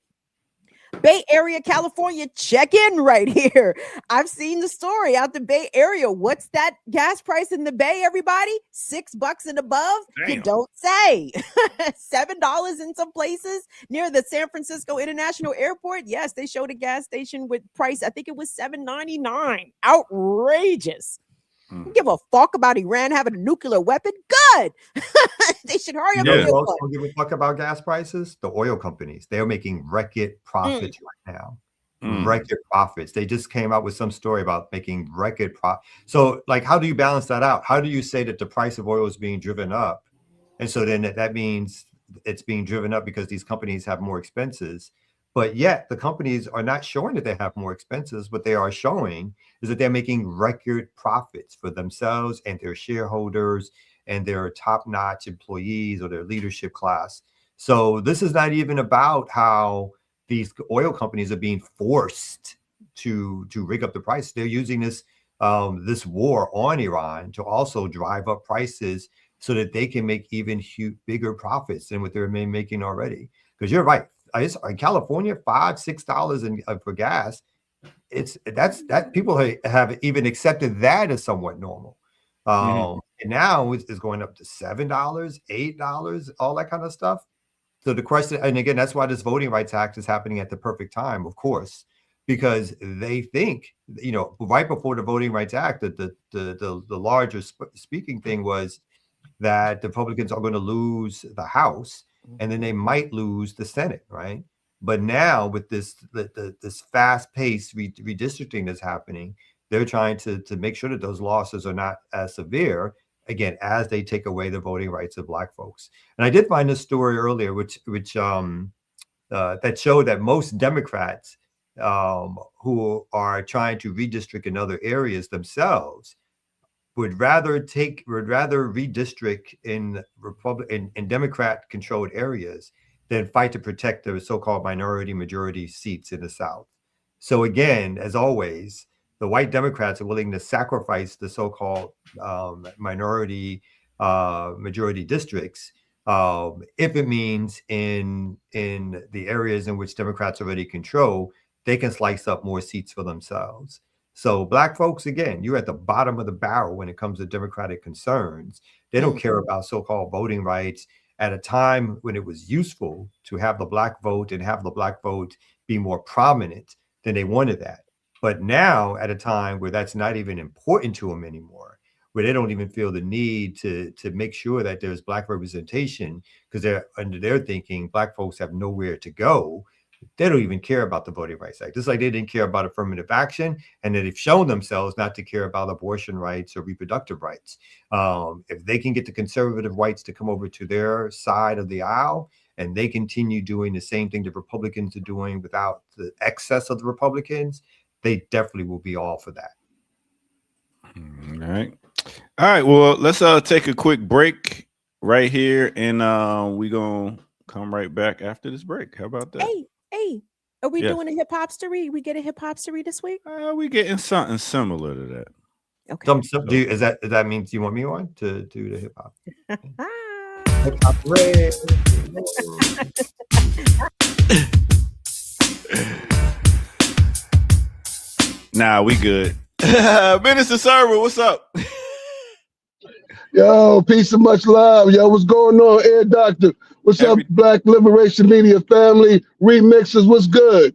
Bay Area, California, check in right here. I've seen the story out the Bay Area. What's that gas price in the Bay, everybody? $6 and above? Damn. You don't say. $7 in some places near the San Francisco International Airport. Yes, they showed a gas station with price. I think it was $7.99. Outrageous. Give a fuck about Iran having a nuclear weapon? Good. They should hurry up. You know who else don't give a fuck about gas prices? The oil companies. They're making record profits right now. Record profits. They just came out with some story about making record profit. So, like, how do you balance that out? How do you say that the price of oil is being driven up? And so then that means it's being driven up because these companies have more expenses. But yet the companies are not showing that they have more expenses. What they are showing is that they're making record profits for themselves and their shareholders and their top-notch employees or their leadership class. So this is not even about how these oil companies are being forced to rig up the price. They're using this this war on Iran to also drive up prices so that they can make even bigger profits than what they're making already. Because you're right. In California, $5-6 for gas. That people have even accepted that as somewhat normal. And now it's going up to $7, $8, all that kind of stuff. So the question, and again, that's why this Voting Rights Act is happening at the perfect time, of course, because they think, right before the Voting Rights Act, that the larger speaking thing was that the Republicans are going to lose the House. And then they might lose the Senate, right? But now with this fast-paced redistricting that's happening, they're trying to make sure that those losses are not as severe, again, as they take away the voting rights of Black folks. And I did find this story earlier, which that showed that most Democrats who are trying to redistrict in other areas themselves would rather redistrict in Democrat controlled areas than fight to protect the so-called minority majority seats in the South. So again, as always, the white Democrats are willing to sacrifice the so-called minority majority districts if it means in the areas in which Democrats already control, they can slice up more seats for themselves. So Black folks, again, you're at the bottom of the barrel when it comes to Democratic concerns. They don't care about so-called voting rights at a time when it was useful to have the Black vote and have the Black vote be more prominent. Then they wanted that. But now at a time where that's not even important to them anymore, where they don't even feel the need to make sure that there's Black representation because they're under their thinking, Black folks have nowhere to go. They don't even care about the Voting Rights Act. Just like they didn't care about affirmative action, and that they've shown themselves not to care about abortion rights or reproductive rights. If they can get the conservative whites to come over to their side of the aisle, and they continue doing the same thing the Republicans are doing without the excess of the Republicans, they definitely will be all for that. All right. Well, let's take a quick break right here, and we're gonna come right back after this break. How about that? Hey, are we doing a hip hopstery? We get a hip hopstery this week? We getting something similar to that. Okay. Is that means you want me on to do the hip hop? Hip hop Nah, we good. Minister Server, what's up? Yo, peace and much love. Yo, what's going on, Air Doctor? What's up, Black Liberation Media family? Remixers, what's good?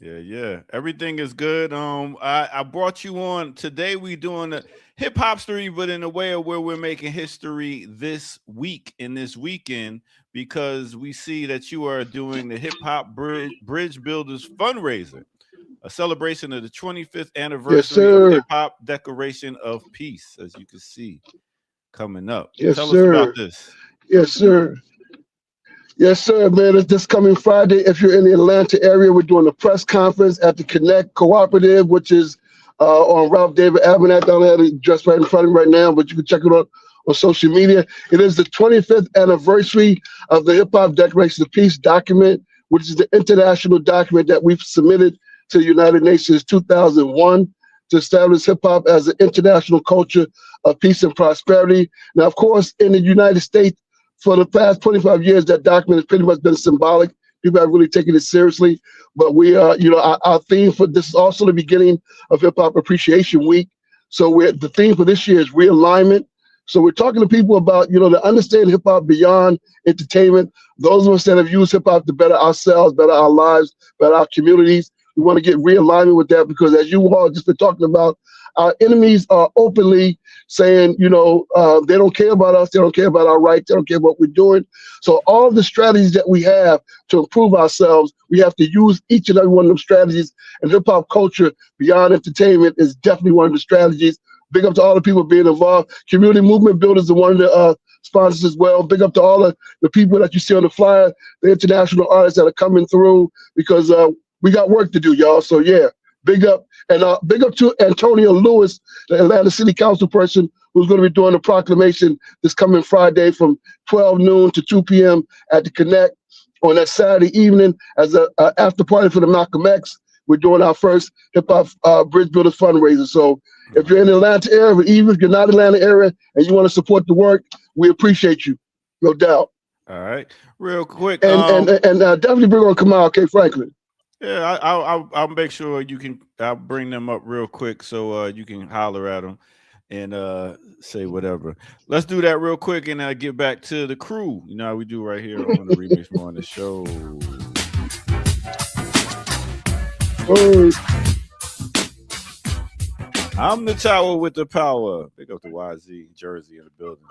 Yeah. Everything is good. I brought you on today. We doing the hip hop story, but in a way where we're making history this week and this weekend, because we see that you are doing the Hip Hop Bridge Builders fundraiser, a celebration of the 25th Yes, anniversary of sir. Hip Hop Declaration of Peace, as you can see coming up. Yes, Tell us about sir. this. Yes, sir. Yes, sir, man. It's this coming Friday. If you're in the Atlanta area, we're doing a press conference at the Connect Cooperative, which is on Ralph David Avenue. I don't have it just right in front of me right now, but you can check it out on social media. It is the 25th anniversary of the Hip Hop Declaration of Peace document, which is the international document that we've submitted to the United Nations 2001 to establish hip hop as an international culture of peace and prosperity. Now, of course, in the United States, for the past 25 years, that document has pretty much been symbolic. People have really taken it seriously. But we are, our theme for this is also the beginning of Hip Hop Appreciation Week. So the theme for this year is realignment. So we're talking to people about, to understand hip hop beyond entertainment. Those of us that have used hip hop to better ourselves, better our lives, better our communities. We want to get realignment with that because, as you all just been talking about, our enemies are openly saying, they don't care about us, they don't care about our rights, they don't care what we're doing. So all the strategies that we have to improve ourselves, we have to use each and every one of them strategies. And hip hop culture beyond entertainment is definitely one of the strategies. Big up to all the people being involved. Community Movement Builders are one of the sponsors as well. Big up to all the people that you see on the flyer, the international artists that are coming through, because we got work to do, y'all. So yeah, big up. And big up to Antonio Lewis, the Atlanta City Council person, who's going to be doing the proclamation this coming Friday from 12 noon to 2 p.m. at the Connect on that Saturday evening as a after party for the Malcolm X. We're doing our first Hip Hop Bridge Builders fundraiser. So if you're in the Atlanta area, even if you're not in the Atlanta area and you want to support the work, we appreciate you, no doubt. All right, real quick. And definitely bring on Kamal K. Franklin. Yeah, I'll make sure I'll bring them up real quick so you can holler at them and say whatever. Let's do that real quick and get back to the crew. You know how we do right here on the Remix Morning Show. I'm the tower with the power. Pick up the YZ Jersey in the building.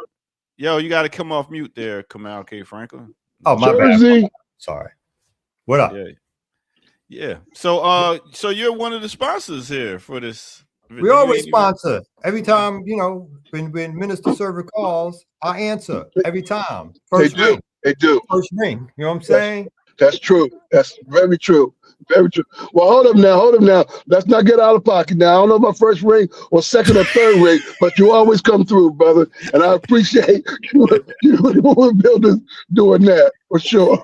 Yo, you got to come off mute there, Kamal K. Franklin. Oh, my bad. Sorry. What up? Yeah. So you're one of the sponsors here for this. We always sponsor. Every time, when Minister Server calls, I answer every time. First ring. They do. First ring. You know what I'm saying? That's true. That's very true. Very true. Well, hold up now. Let's not get out of pocket now. I don't know about first ring or second or third ring, but you always come through, brother. And I appreciate you builders doing that for sure.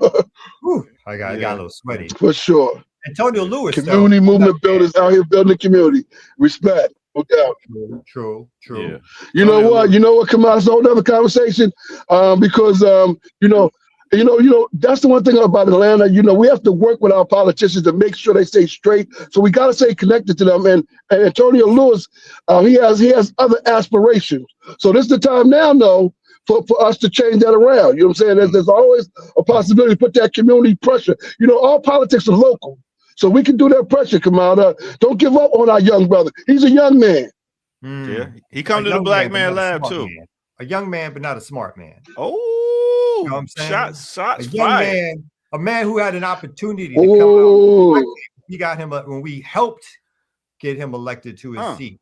Whew, I got a little sweaty. For sure. Antonio Lewis. Community movement builders out here building the community. Respect. No doubt. True. Yeah. You know what? Come on, it's a whole other conversation. Because that's the one thing about Atlanta. We have to work with our politicians to make sure they stay straight. So we got to stay connected to them. And Antonio Lewis, he has other aspirations. So this is the time now, for us to change that around. You know what I'm saying? There's always a possibility to put that community pressure. All politics are local. So we can do that pressure, Kamal. Don't give up on our young brother. He's a young man. Yeah, he come to the Black Man Lab too. A young man, but not a smart man. Oh, you know what I'm saying? Shots a young fired. Man, a man who had an opportunity to come out. We got him when we helped get him elected to his seat.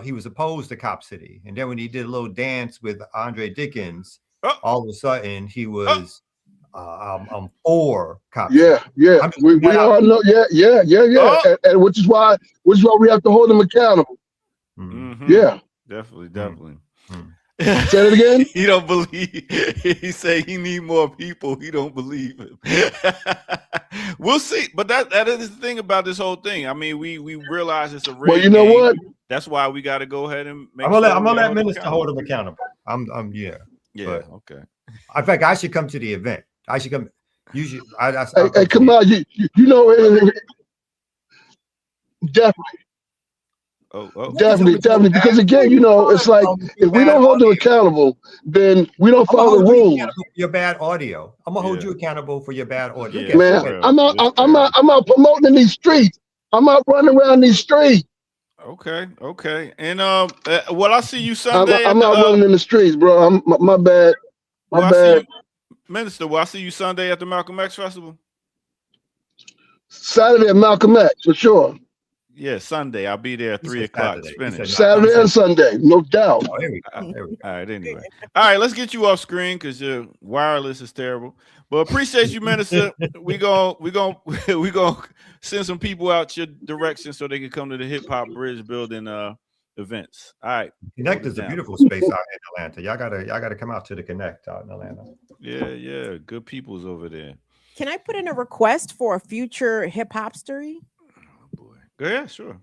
He was opposed to Cop City, and then when he did a little dance with Andre Dickens, all of a sudden he was for Cop City. Yeah. We all know. Yeah. And which is why we have to hold him accountable. Mm-hmm. Yeah. Definitely. Say it again. He don't believe. He say he need more people. He don't believe him. We'll see. But that is the thing about this whole thing. I mean, we realize it's a rigged Well, you know game. what? That's why we got to go ahead and make. I'm gonna let Minister hold him accountable. Yeah. But, okay. In fact, I should come to the event. I should come. You should. Hey, come on. You know, definitely. Definitely. Because again, it's like if we don't hold them accountable, then we don't follow the rules. Your bad audio. I'm gonna hold you accountable for your bad audio. Yeah, man, I'm out promoting in these streets. I'm out running around these streets. Okay. And well, I'll see you Sunday. I'm out running in the streets, bro. My bad. My bad. Minister, will I see you Sunday at the Malcolm X Festival? Saturday at Malcolm X, for sure. Yeah, Sunday. I'll be there at 3 o'clock. Saturday and Sunday, no doubt. Oh, here we go. All right, anyway. All right, let's get you off screen because your wireless is terrible. But appreciate you, Minister. we gonna send some people out your direction so they can come to the Hip Hop Bridge Building events. All right. Connect is a beautiful space out in Atlanta. Y'all gotta come out to the Connect out in Atlanta. Yeah. Good people's over there. Can I put in a request for a future hip hop story? Oh boy. Yeah, sure.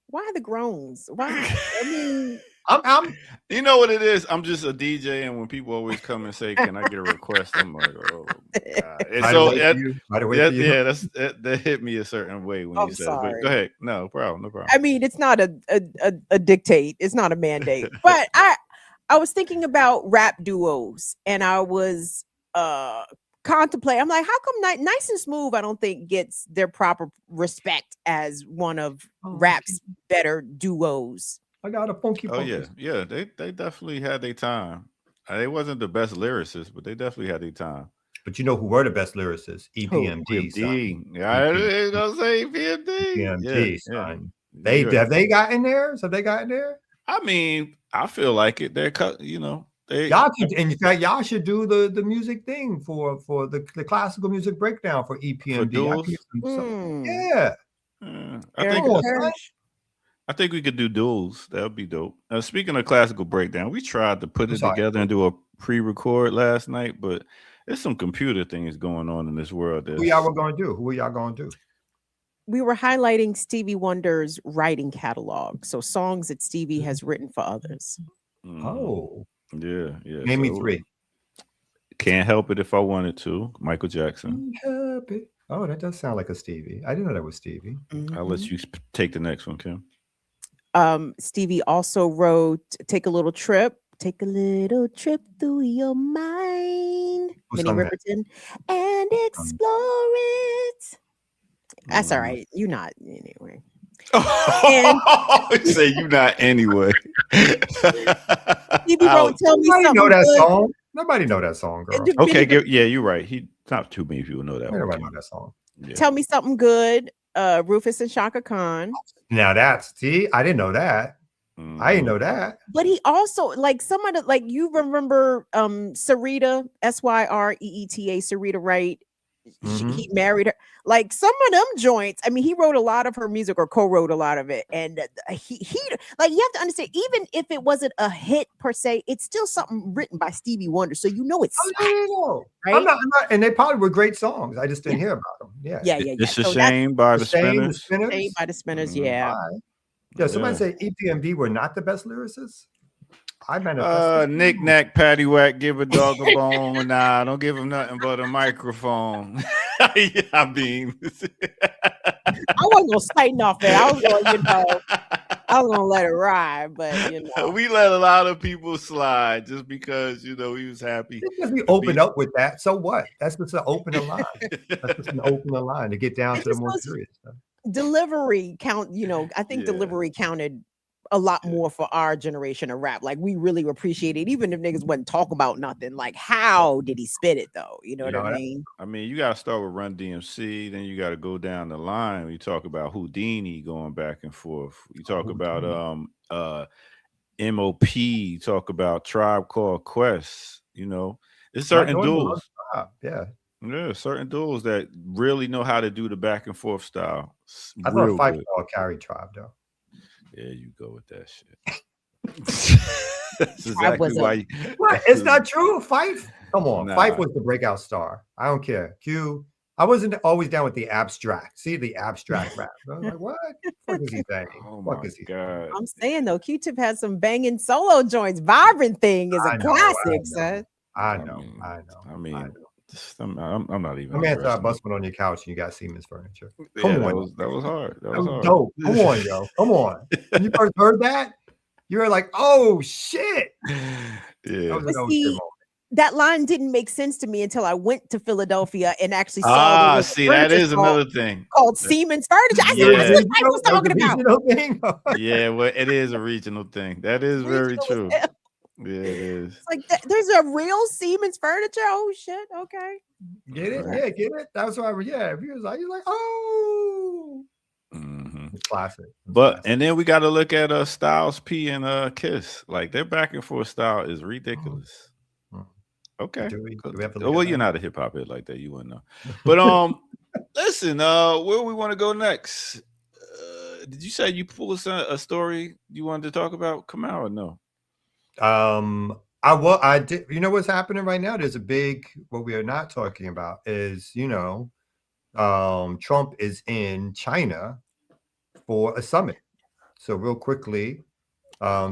Why the groans? Why? I mean, I'm you know what it is? I'm just a DJ, and when people always come and say, "Can I get a request?" I'm like, "Oh God!" And so that hit me a certain way when you said it. But go ahead. No problem. I mean, it's not a dictate. It's not a mandate. But I was thinking about rap duos, and I was contemplate. I'm like, how come Nice and Smooth, I don't think gets their proper respect as one of rap's better duos. I got a funky. Oh yeah. They definitely had their time. They wasn't the best lyricists, but they definitely had their time. But you know who were the best lyricists? EPMD. Yeah, I was gonna say EPMD. EPMD, son. Have they gotten there? Have they gotten there? I mean, I feel like it. They're y'all should do the music thing for the classical music breakdown for EPMD. I think we could do duels. That would be dope. Speaking of classical breakdown, we tried to put it together and do a pre-record last night, but there's some computer things going on in this world. Who y'all were going to do? Who are y'all going to do? We were highlighting Stevie Wonder's writing catalog, so songs that Stevie has written for others. Oh, yeah. Name me 3. Can't Help It If I Wanted To. Michael Jackson. Help it. Oh, that does sound like a Stevie. I didn't know that was Stevie. I'll let you take the next one, Kim. Stevie also wrote "Take a Little Trip." Take a little trip through your mind, Minnie Riperton, and explore it. That's all right. You're not anyway. Say you not anyway. Stevie wrote "Tell Me Something know that Good." song. Nobody know that song, girl. Okay, you're right. Not too many people know that. Nobody know that song. Yeah. "Tell Me Something Good." Rufus and Shaka Khan. Now I didn't know that. I didn't know that. But he also, like, some of the, like, you remember Syreeta, Syereeta, Syreeta Wright. He married her. Like, some of them joints, I mean, he wrote a lot of her music or co-wrote a lot of it. And he like, you have to understand, even if it wasn't a hit per se, it's still something written by Stevie Wonder. So you know it's right? I'm not, and they probably were great songs. I just didn't hear about them. Yeah. It's a Shame by the Spinners. Shame by the Spinners, yeah. Yeah, somebody say EPMD were not the best lyricists. I Knick Knack Paddywhack, give a dog a bone. Nah, don't give him nothing but a microphone. I mean, I wasn't gonna say nothing. I was gonna let it ride, but we let a lot of people slide just because we was happy. Because we opened up with that. So what? That's just an opening line. That's just an opening line to get down to the more serious stuff. Delivery count, I think delivery counted a lot more for our generation of rap. Like, we really appreciate it, even if niggas wasn't talk about nothing. Like, how did he spit it though? You know what I mean? I mean, you gotta start with Run DMC, then you gotta go down the line. You talk about Houdini going back and forth. You talk about MOP, you talk about Tribe Called Quest, it's certain duels. Yeah, certain duels that really know how to do the back and forth style. I thought Five Dog carried Tribe though. Yeah, you go with that shit. That's exactly why. What? It's not true. Fife, come on. Fife was the breakout star. I don't care. Q. I wasn't always down with the abstract. See the abstract rap. I was like, what? What is he saying? What is he? God. I'm saying though, Q-Tip has some banging solo joints. Vibrant Thing is a classic, son. I know. I mean, I'm not even. I'm gonna start busting on your couch and you got Siemens furniture. Come on, that was hard. That was hard. Dope. Come on, yo. Come on. When you first heard that, you were like, "Oh shit!" Yeah. That line didn't make sense to me until I went to Philadelphia and actually saw. See, that is another thing called Siemens Furniture. I said, "That's what Mike was talking about." Yeah, well, it is a regional thing. That is very true. Yeah, it is. It's like there's a real Siemens Furniture. Oh shit! Okay. Get it? Yeah, get it. That's why. Yeah, he was like, "Oh." It's classic. And then we got to look at Styles P and Kiss. Like their back and forth style is ridiculous. Okay. Do we have to well, you're not a hip hop head like that. You wouldn't know. But listen, where we want to go next? Did you say you pull us a story you wanted to talk about? Come out or no? I did. You know what's happening right now? There's a big. What we are not talking about is, Trump is in China for a summit. So real quickly,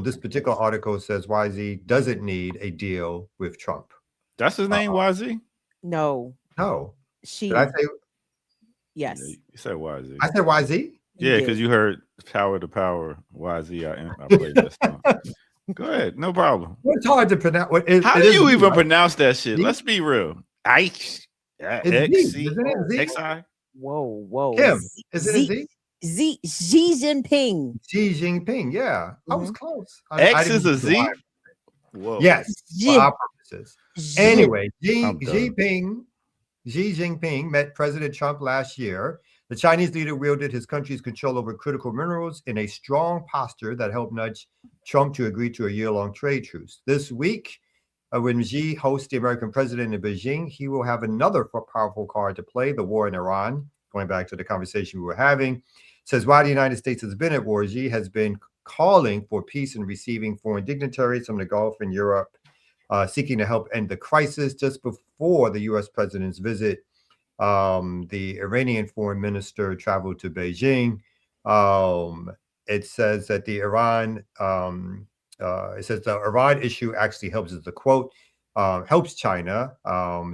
this particular article says YZ doesn't need a deal with Trump. That's his name, YZ? No. Did I say? Yes. You said YZ. I said YZ? Yeah, because you heard Power to Power, YZ. I played that song. Go ahead. No problem. It's hard to pronounce. How do you even pronounce that shit? Let's be real. X, XI. Whoa. Kim, is it a Z? Xi Jinping. Xi Jinping, yeah. I was close. X is a Z? Whoa. Yes, for our purposes. Anyway, Xi Jinping met President Trump last year. The Chinese leader wielded his country's control over critical minerals in a strong posture that helped nudge Trump to agree to a year-long trade truce. This week, when Xi hosts the American president in Beijing, he will have another powerful card to play, the war in Iran. Going back to the conversation we were having, says while the United States has been at war, Xi has been calling for peace and receiving foreign dignitaries from the Gulf and Europe, seeking to help end the crisis. Just before the U.S. president's visit, the Iranian foreign minister traveled to Beijing. It says that the Iran issue actually helps, as the quote, helps China,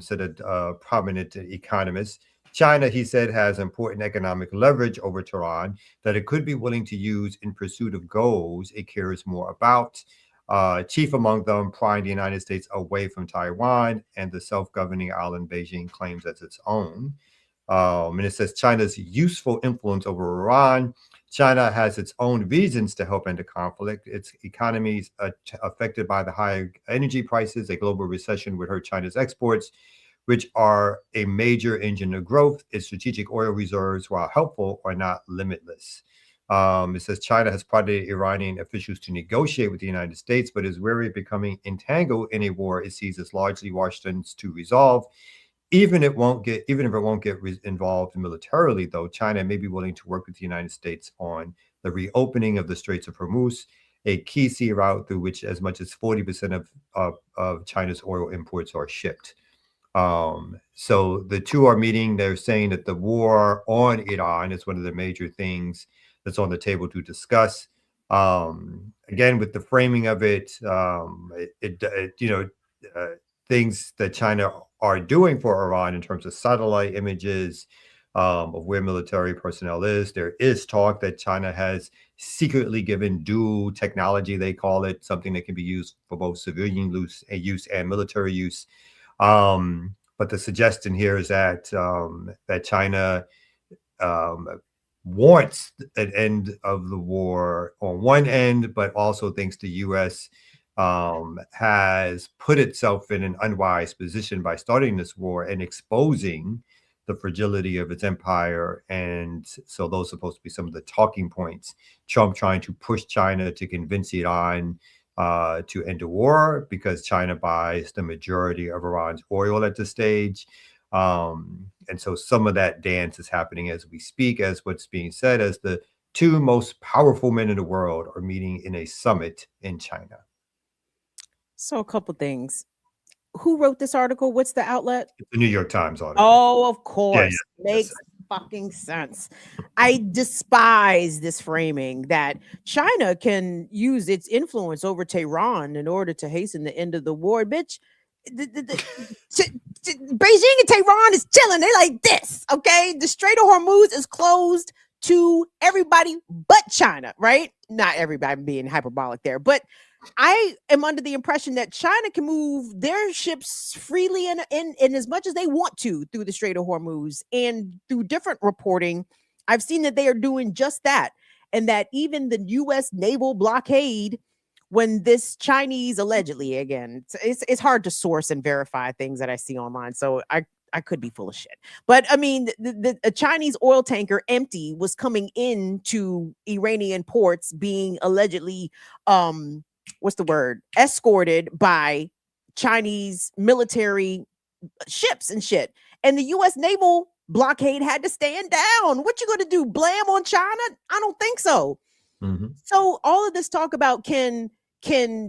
said a prominent economist. China, he said, has important economic leverage over Tehran that it could be willing to use in pursuit of goals it cares more about. Chief among them, prying the United States away from Taiwan and the self-governing island Beijing claims as its own. And it says China's useful influence over Iran. China has its own reasons to help end the conflict. Its economy is affected by the high energy prices. A global recession would hurt China's exports, which are a major engine of growth. Its strategic oil reserves, while helpful, are not limitless. It says China has prodded Iranian officials to negotiate with the United States, but is wary of becoming entangled in a war it sees as largely Washington's to resolve. Even if it won't get involved militarily, though, China may be willing to work with the United States on the reopening of the Straits of Hormuz, a key sea route through which as much as 40% of China's oil imports are shipped. So the two are meeting. They're saying that the war on Iran is one of the major things that's on the table to discuss. Again, with the framing of it, things that China are doing for Iran in terms of satellite images of where military personnel is. There is talk that China has secretly given dual technology, they call it, something that can be used for both civilian use and military use. But the suggestion here is that that China wants an end of the war on one end, but also thinks the U.S. Has put itself in an unwise position by starting this war and exposing the fragility of its empire. And so those are supposed to be some of the talking points. Trump trying to push China to convince Iran to end the war because China buys the majority of Iran's oil at this stage. And so some of that dance is happening as we speak, as what's being said as the two most powerful men in the world are meeting in a summit in China. So a couple things. Who wrote this article? What's the outlet? The New York Times article. Oh, of course. Yeah. Makes fucking sense. I despise this framing that China can use its influence over Tehran in order to hasten the end of the war. Bitch, Beijing and Tehran is chilling. They like this, okay? The Strait of Hormuz is closed to everybody but China, right? Not everybody, being hyperbolic there, but I am under the impression that China can move their ships freely and as much as they want to through the Strait of Hormuz. And through different reporting, I've seen that they are doing just that. And that even the U.S. naval blockade, when this Chinese allegedly, again, it's hard to source and verify things that I see online. So I could be full of shit. But I mean, the Chinese oil tanker empty was coming into Iranian ports being allegedly, escorted by Chinese military ships and shit. And the U.S. naval blockade had to stand down. What you going to do? Blam on China? I don't think so. Mm-hmm. So all of this talk about can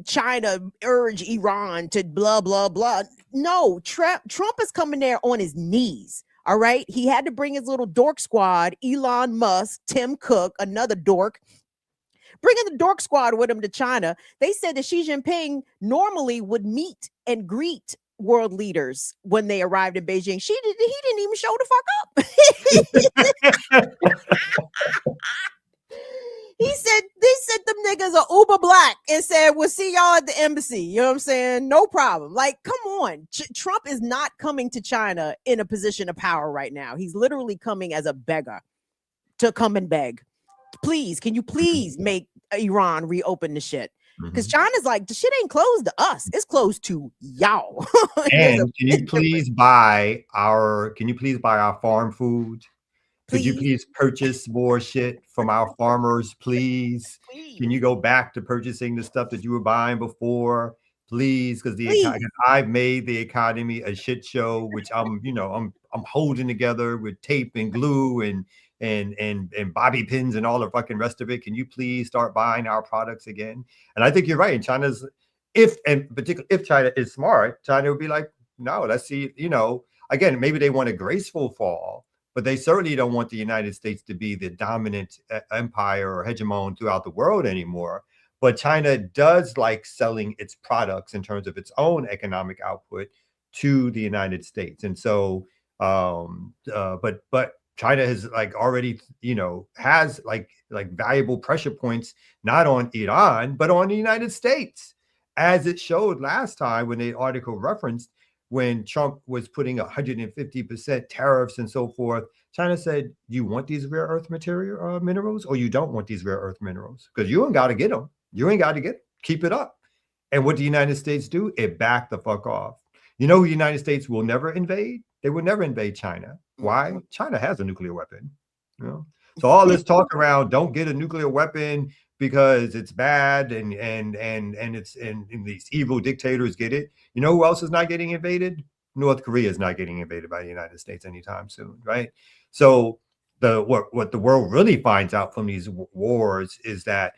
China urge Iran to blah, blah, blah. No, Trump is coming there on his knees. All right. He had to bring his little dork squad, Elon Musk, Tim Cook, another dork, bringing the dork squad with him to China. They said that Xi Jinping normally would meet and greet world leaders when they arrived in Beijing. He didn't even show the fuck up. He said, they said them niggas are uber black and said, we'll see y'all at the embassy. You know what I'm saying? No problem. Like, come on. Trump is not coming to China in a position of power right now. He's literally coming as a beggar to come and beg. Please, can you please make Iran reopen the shit? Because China's like, the shit ain't closed to us. It's closed to y'all. And can you please buy our farm food? Could you please purchase more shit from our farmers, please? Can you go back to purchasing the stuff that you were buying before, please? Because I've made the economy a shit show, which I'm holding together with tape and glue and bobby pins and all the fucking rest of it. Can you please start buying our products again? And I think you're right. Particularly if China is smart, China would be like, no, let's see. Again, maybe they want a graceful fall. But they certainly don't want the United States to be the dominant empire or hegemon throughout the world anymore. But China does like selling its products in terms of its own economic output to the United States. And so, but China has like already, has like valuable pressure points, not on Iran, but on the United States, as it showed last time when the article referenced. When Trump was putting 150% tariffs and so forth, China said, do you want these rare earth minerals or you don't want these rare earth minerals? Because you ain't got to get them. You ain't got to get them. Keep it up. And what the United States do? It backed the fuck off. You know who the United States will never invade? They will never invade China. Why? China has a nuclear weapon. So all this talk around don't get a nuclear weapon because it's bad and these evil dictators get it. You know who else is not getting invaded? North Korea is not getting invaded by the United States anytime soon, right? So what the world really finds out from these wars is that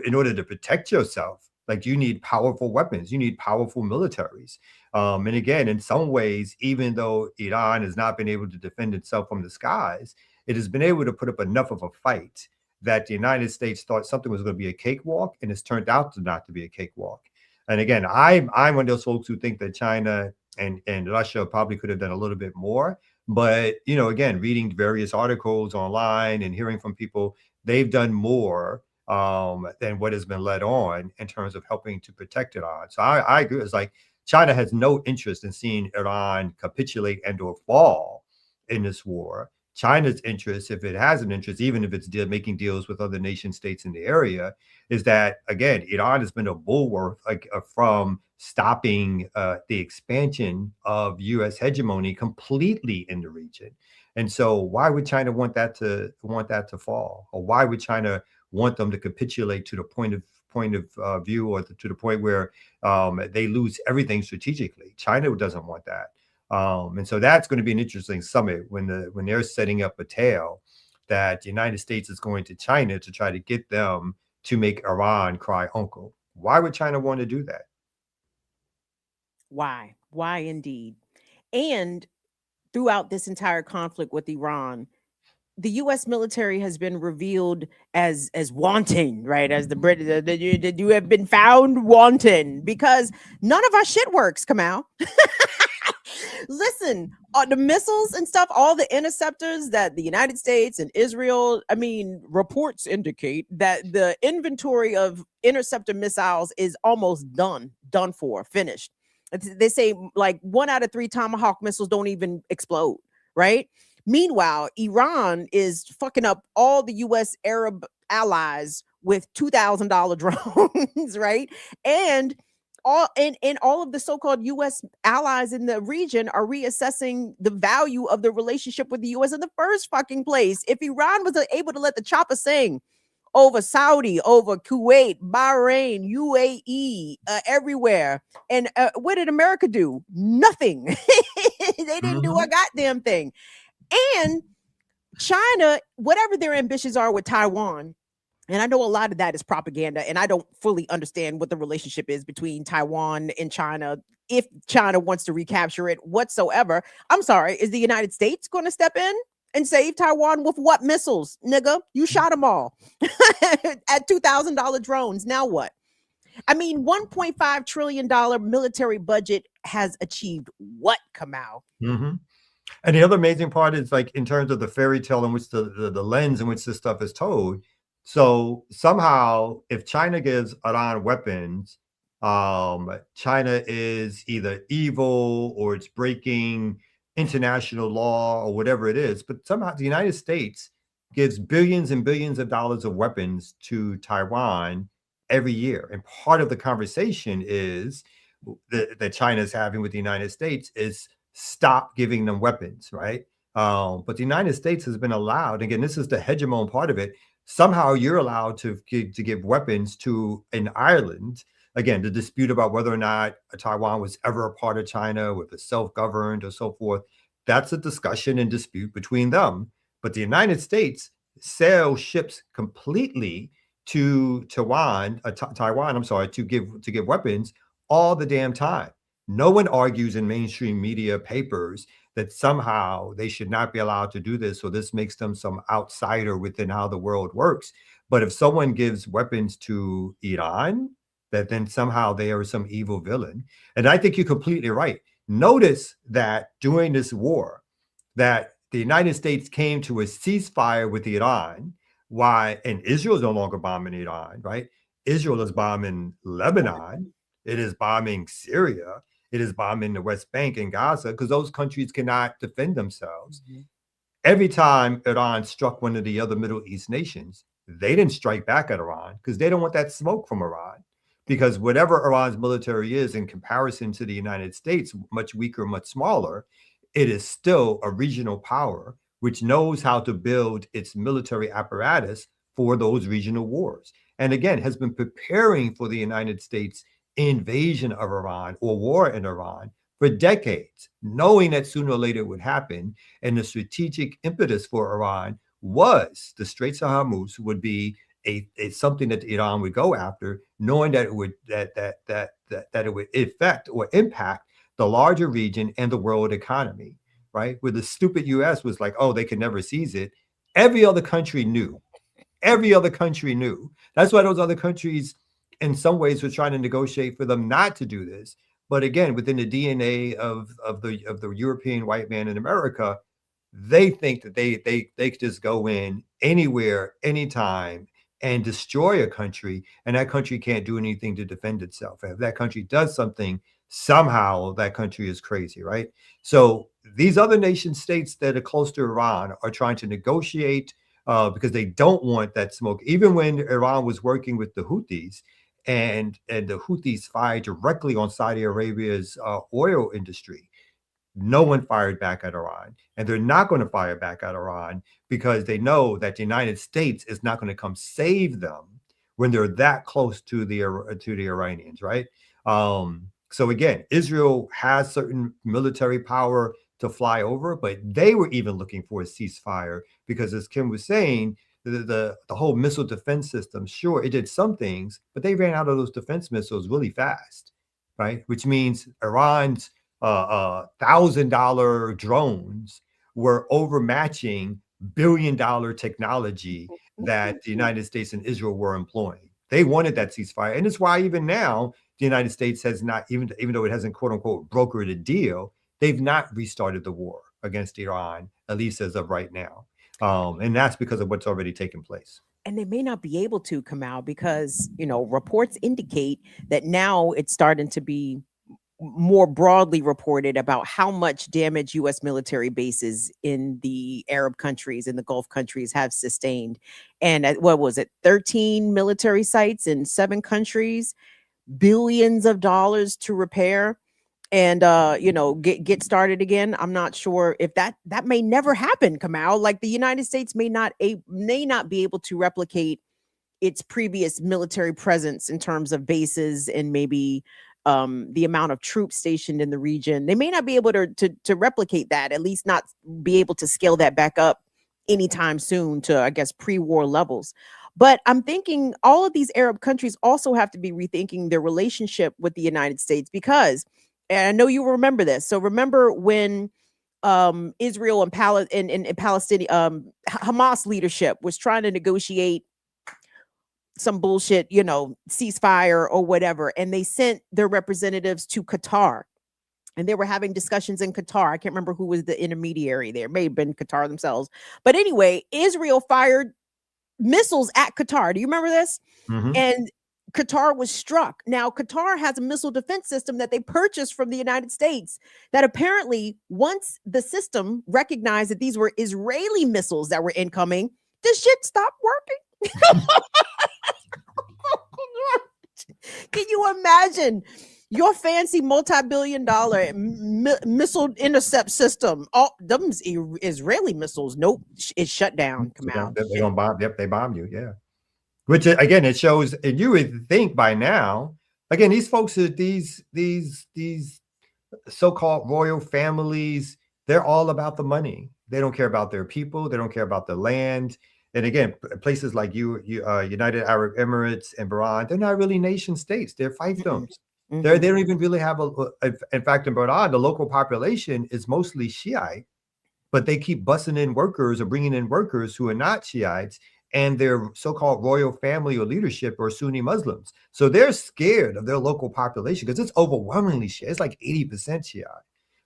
in order to protect yourself, like you need powerful weapons, you need powerful militaries. And again, in some ways, even though Iran has not been able to defend itself from the skies, it has been able to put up enough of a fight that the United States thought something was going to be a cakewalk, and it's turned out to not to be a cakewalk. And again, I'm one of those folks who think that China and Russia probably could have done a little bit more. But, again, reading various articles online and hearing from people, they've done more than what has been led on in terms of helping to protect Iran. So I agree. It's like China has no interest in seeing Iran capitulate and or fall in this war. China's interest, if it has an interest, even if it's making deals with other nation states in the area, is that, again, Iran has been a bulwark from stopping the expansion of U.S. hegemony completely in the region. And so why would China want that to fall? Or why would China want them to capitulate to the point of view or to the point where they lose everything strategically? China doesn't want that. And so that's going to be an interesting summit when they're setting up a tale that the United States is going to China to try to get them to make Iran cry uncle. Why would China want to do that? Why indeed? And throughout this entire conflict with Iran, the U.S. military has been revealed as wanton, right? As the British, that you have been found wanton because none of our shit works, Kamal. Listen, the missiles and stuff, all the interceptors that the United States and Israel, I mean, reports indicate that the inventory of interceptor missiles is almost done for, finished. They say like 1 out of 3 Tomahawk missiles don't even explode, right? Meanwhile, Iran is fucking up all the U.S. Arab allies with $2,000 drones, right? And all of the so-called U.S. allies in the region are reassessing the value of the relationship with the U.S. in the first fucking place. If Iran was able to let the chopper sing over Saudi, over Kuwait, Bahrain, UAE, everywhere, and what did America do? Nothing. They didn't do a goddamn thing. And China, whatever their ambitions are with Taiwan, and I know a lot of that is propaganda, and I don't fully understand what the relationship is between Taiwan and China, if China wants to recapture it whatsoever. I'm sorry, is the United States going to step in and save Taiwan with what missiles? Nigga, you shot them all at $2,000 drones. Now what? I mean, $1.5 trillion military budget has achieved what, Kamau? And the other amazing part is, like, in terms of the fairy tale in which the lens in which this stuff is told. So somehow, if China gives Iran weapons, China is either evil or it's breaking international law or whatever it is. But somehow the United States gives billions and billions of dollars of weapons to Taiwan every year. And part of the conversation is that China is having with the United States is stop giving them weapons, right? But the United States has been allowed, again, this is the hegemon part of it. Somehow you're allowed to give weapons to an island. Again, the dispute about whether or not Taiwan was ever a part of China, whether it's self-governed or so forth, that's a discussion and dispute between them. But the United States sails ships completely to Taiwan, to give weapons all the damn time. No one argues in mainstream media papers that somehow they should not be allowed to do this, or this makes them some outsider within how the world works. But if someone gives weapons to Iran, that then somehow they are some evil villain. And I think you're completely right. Notice that during this war, that the United States came to a ceasefire with Iran. Why? And Israel is no longer bombing Iran, right? Israel is bombing Lebanon. It is bombing Syria. It is bombing the West Bank and Gaza, because those countries cannot defend themselves. Every time Iran struck one of the other Middle East nations, they didn't strike back at Iran because they don't want that smoke from Iran. Because whatever Iran's military is in comparison to the United States, much weaker, much smaller, it is still a regional power which knows how to build its military apparatus for those regional wars. And again, has been preparing for the United States invasion of Iran or war in Iran for decades, knowing that sooner or later it would happen. And the strategic impetus for Iran was the Straits of Hormuz would be a something that Iran would go after, knowing that it would that it would affect or impact the larger region and the world economy, right? Where the stupid US was like, oh, they could never seize it. Every other country knew. Every other country knew. That's why those other countries in some ways were trying to negotiate for them not to do this. But again, within the DNA of the European white man in America, they think that they could just go in anywhere, anytime, and destroy a country, and that country can't do anything to defend itself. If that country does something, somehow that country is crazy, right? So these other nation states that are close to Iran are trying to negotiate because they don't want that smoke. Even when Iran was working with the Houthis, and the Houthis fired directly on Saudi Arabia's oil industry, no one fired back at Iran. And they're not going to fire back at Iran because they know that the United States is not going to come save them when they're that close to the Iranians, right? So again, Israel has certain military power to fly over, but they were even looking for a ceasefire because, as Kim was saying, the whole missile defense system, sure, it did some things, but they ran out of those defense missiles really fast, right? Which means Iran's $1,000 drones were overmatching billion-dollar technology that the United States and Israel were employing. They wanted that ceasefire, and it's why even now the United States has not, even though it hasn't quote unquote brokered a deal, they've not restarted the war against Iran, at least as of right now. And that's because of what's already taken place. And they may not be able to come out because, reports indicate that now it's starting to be more broadly reported about how much damage U.S. military bases in the Arab countries, in the Gulf countries, have sustained. And what was it, 13 military sites in 7 countries, billions of dollars to repair and get started again. I'm not sure if that may never happen, Kamal. Like, the United States may not be able to replicate its previous military presence in terms of bases and maybe the amount of troops stationed in the region. They may not be able to replicate that, at least not be able to scale that back up anytime soon to, I guess, pre-war levels. But I'm thinking all of these Arab countries also have to be rethinking their relationship with the United States, because, and I know you remember this. So remember when Israel and Palestinian Hamas leadership was trying to negotiate some bullshit, ceasefire or whatever, and they sent their representatives to Qatar, and they were having discussions in Qatar. I can't remember who was the intermediary there. It may have been Qatar themselves. But anyway, Israel fired missiles at Qatar. Do you remember this? Mm-hmm. And Qatar was struck. Now, Qatar has a missile defense system that they purchased from the United States that apparently, once the system recognized that these were Israeli missiles that were incoming, this shit stopped working. Can you imagine your fancy multi-billion-dollar missile intercept system? All them Israeli missiles, nope, it's shut down. Come out. They're gonna bomb. Yep, they bomb you. Yeah. Which again, it shows, and you would think by now, again, these folks are these so-called royal families. They're all about the money. They don't care about their people. They don't care about the land. And again, places like United Arab Emirates and Bahrain, they're not really nation states. They're fiefdoms. Mm-hmm. They don't even really have in fact, in Bahrain, the local population is mostly Shiite, but they keep busing in workers or bringing in workers who are not Shiites, and their so-called royal family or leadership are Sunni Muslims. So they're scared of their local population because it's overwhelmingly Shiite. It's like 80% Shiite,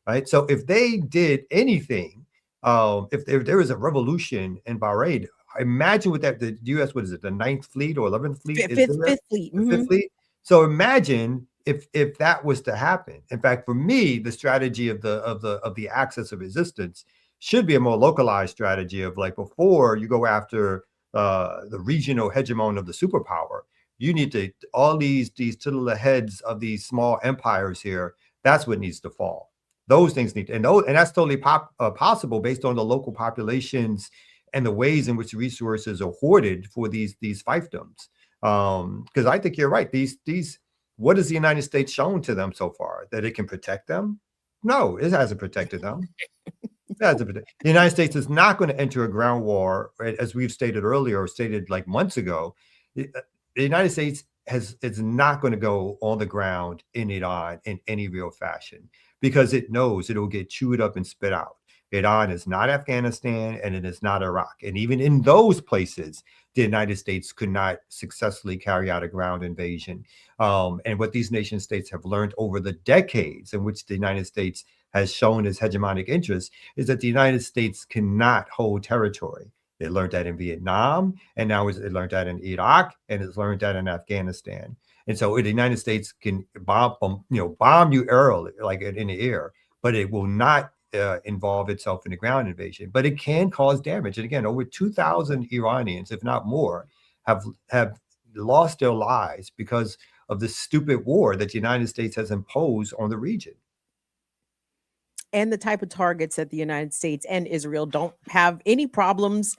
right? So if they did anything, if there was a revolution in Bahrain, imagine what the U.S., what is it, the 9th Fleet or 11th Fleet? Fifth Fleet. Mm-hmm. Fifth Fleet. So imagine if that was to happen. In fact, for me, the strategy of the axis of resistance should be a more localized strategy of, like, before you go after the regional hegemon of the superpower, you need to all these titular heads of these small empires here. That's what needs to fall. Those things need to, and that's totally possible based on the local populations and the ways in which resources are hoarded for these fiefdoms. Because I think you're right. These what has the United States shown to them so far? That it can protect them? No, it hasn't protected them. The United States is not going to enter a ground war, as we've stated earlier, or stated like months ago. The United States is not going to go on the ground in Iran in any real fashion, because it knows it will get chewed up and spit out. Iran is not Afghanistan, and it is not Iraq. And even in those places, the United States could not successfully carry out a ground invasion. And what these nation states have learned over the decades in which the United States has shown its hegemonic interest is that the United States cannot hold territory. They learned that in Vietnam, and now it learned that in Iraq, and it's learned that in Afghanistan. And so the United States can bomb you early, like in the air, but it will not involve itself in a ground invasion. But it can cause damage. And again, over 2,000 Iranians, if not more, have lost their lives because of this stupid war that the United States has imposed on the region. And the type of targets that the United States and Israel don't have any problems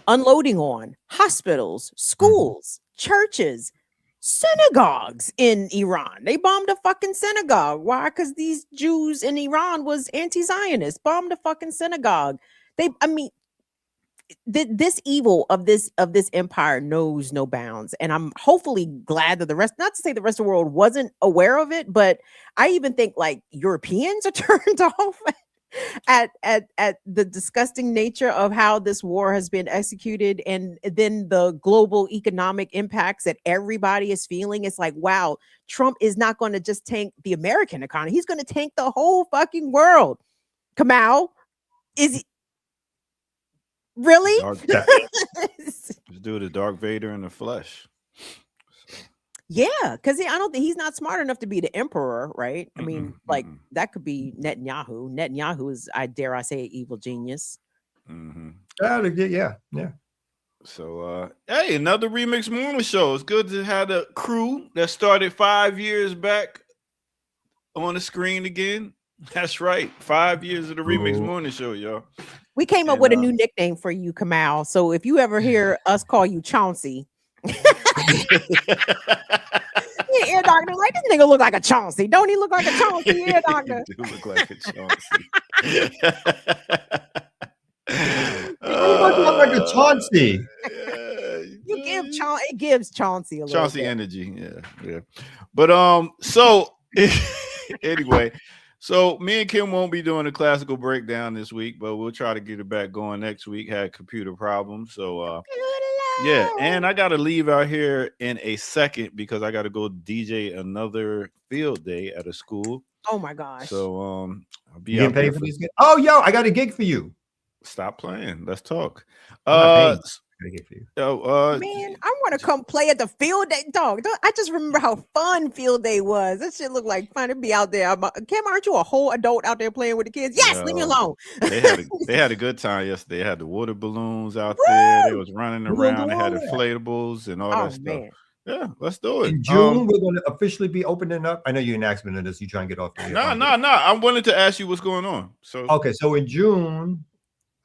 unloading on: hospitals, schools, churches, synagogues in Iran. They bombed a fucking synagogue. Why? Because these Jews in Iran was anti-Zionist. Bombed a fucking synagogue. This evil of this empire knows no bounds. And I'm hopefully glad that not to say the rest of the world wasn't aware of it, but I even think like Europeans are turned off. at the disgusting nature of how this war has been executed, and then the global economic impacts that everybody is feeling. It's like, wow, Trump is not going to just tank the American economy. He's going to tank the whole fucking world. Kamal, is he really? Let's do the Dark Vader in the flesh. Yeah, because I don't think he's not smart enough to be the emperor, right? I mean, like that could be Netanyahu. Netanyahu is, I dare I say, evil genius. Yeah. So, hey, another Remix Morning Show. It's good to have a crew that started 5 years back on the screen again. That's right, 5 years of the Remix Morning Show, y'all. We came up with a new nickname for you, Kamal. So if you ever hear us call you Chauncey. Ear doctor, like, this nigga look like a Chauncey. Don't he look like a Chauncey, ear doctor? You do look like a Chauncey. Look like a Chauncey. You give it gives Chauncey a little Chauncey bit. energy, yeah. But so anyway, so me and Kim won't be doing a classical breakdown this week, but we'll try to get it back going next week. Had computer problems, so yeah, and I got to leave out here in a second because I got to go DJ another field day at a school. Oh my gosh! So I'll be You out getting there paid for these gigs? Oh, yo, I got a gig for you. Stop playing. Let's talk. Man, I want to come play at the field day. Dog, I just remember how fun field day was. That shit looked like fun to be out there. Kim, aren't you a whole adult out there playing with the kids? Yes, leave me alone. They had a good time yesterday. They had the water balloons out there. They was running around. They had inflatables and all that stuff. Man. Yeah, let's do it. In June, we're going to officially be opening up. I know you're an expert in this. You try and get off. No. I'm willing to ask you what's going on. So okay, so in June,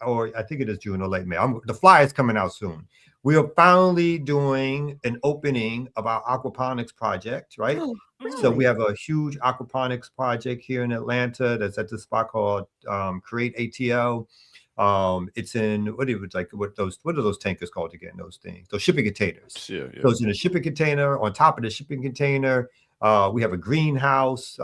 or I think it is June or late May. The flyer is coming out soon. We are finally doing an opening of our aquaponics project, right? Oh, really? So we have a huge aquaponics project here in Atlanta that's at the spot called Create ATL. It's in what are those tankers called again? Those shipping containers. Yeah. So it's in a shipping container. On top of the shipping container, we have a greenhouse.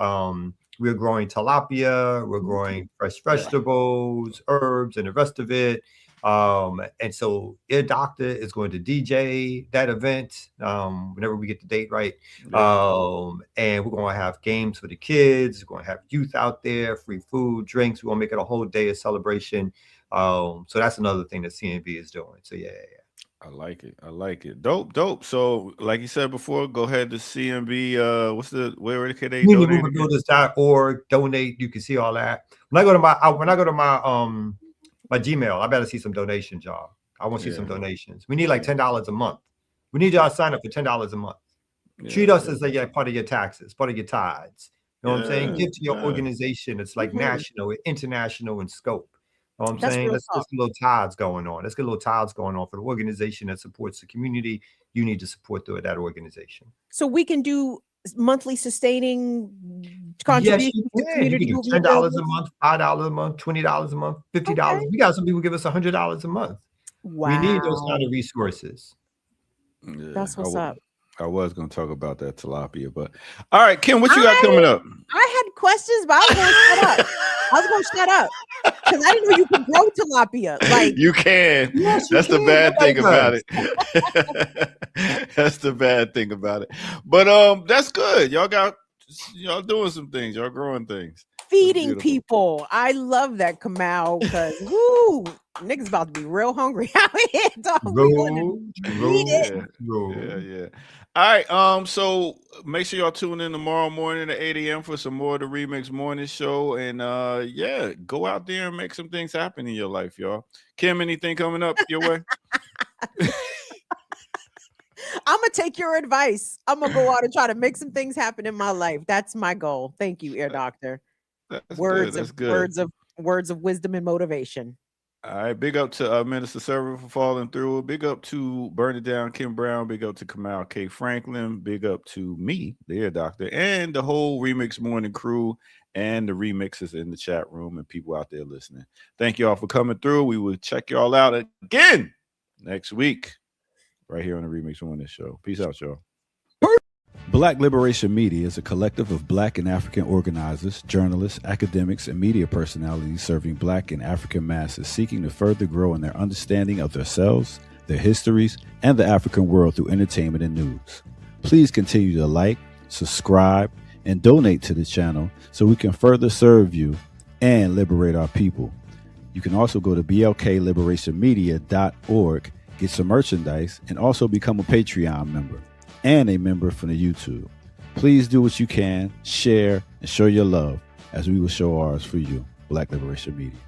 We're growing tilapia, we're growing fresh vegetables, herbs, and the rest of it. And so Ear Doctor is going to DJ that event whenever we get the date right. And we're going to have games for the kids. We're going to have youth out there, free food, drinks. We're going to make it a whole day of celebration. So that's another thing that CNB is doing. So yeah. I like it. Dope. So, like you said before, go ahead to CMB. Where can they donate? .org, donate. You can see all that. When I go to my Gmail, I better see some donations, y'all. I want to see some donations. We need like $10 a month. We need y'all to sign up for $10 a month. Treat us as like part of your taxes, part of your tithes. You know what I'm saying? Give to your organization. It's like national, international in scope. You know what I'm saying? Let's get little tithes going on. Let's get little tithes going on for the organization that supports the community. You need to support that organization. So we can do monthly sustaining contributions to community. You can do $10 a month, $5 a month, $20 a month, $50. Okay. We got some people give us $100 a month. Wow. We need those kind of resources. Yeah, that's what's up. I was going to talk about that tilapia, but all right, Kim, what you got coming up? I had questions, but I was going to shut up. Because I didn't know you could grow tilapia. Like you can. Yes, that's the bad thing about it. That's the bad thing about it. But that's good. Y'all doing some things. Y'all growing things. Feeding people. I love that, Kamal, because niggas about to be real hungry out here. Yeah. All right. So make sure y'all tune in tomorrow morning at 8 a.m. for some more of the Remix Morning Show. And go out there and make some things happen in your life, y'all. Kim, anything coming up your way? I'm gonna take your advice. I'm gonna go out and try to make some things happen in my life. That's my goal. Thank you, Ear Doctor. Words of wisdom and motivation. All right, big up to Minister Server for following through. Big up to Burn It Down, Kim Brown. Big up to Kamal K. Franklin. Big up to me, the Ear Doctor, and the whole Remix Morning crew and the remixes in the chat room and people out there listening. Thank you all for coming through. We will check y'all out again next week right here on the Remix Morning Show. Peace out, y'all. Black Liberation Media is a collective of Black and African organizers, journalists, academics, and media personalities serving Black and African masses seeking to further grow in their understanding of themselves, their histories, and the African world through entertainment and news. Please continue to like, subscribe, and donate to the channel so we can further serve you and liberate our people. You can also go to blkliberationmedia.org, get some merchandise, and also become a Patreon member and a member from the YouTube. Please do what you can, share, and show your love as we will show ours for you. Black Liberation Media.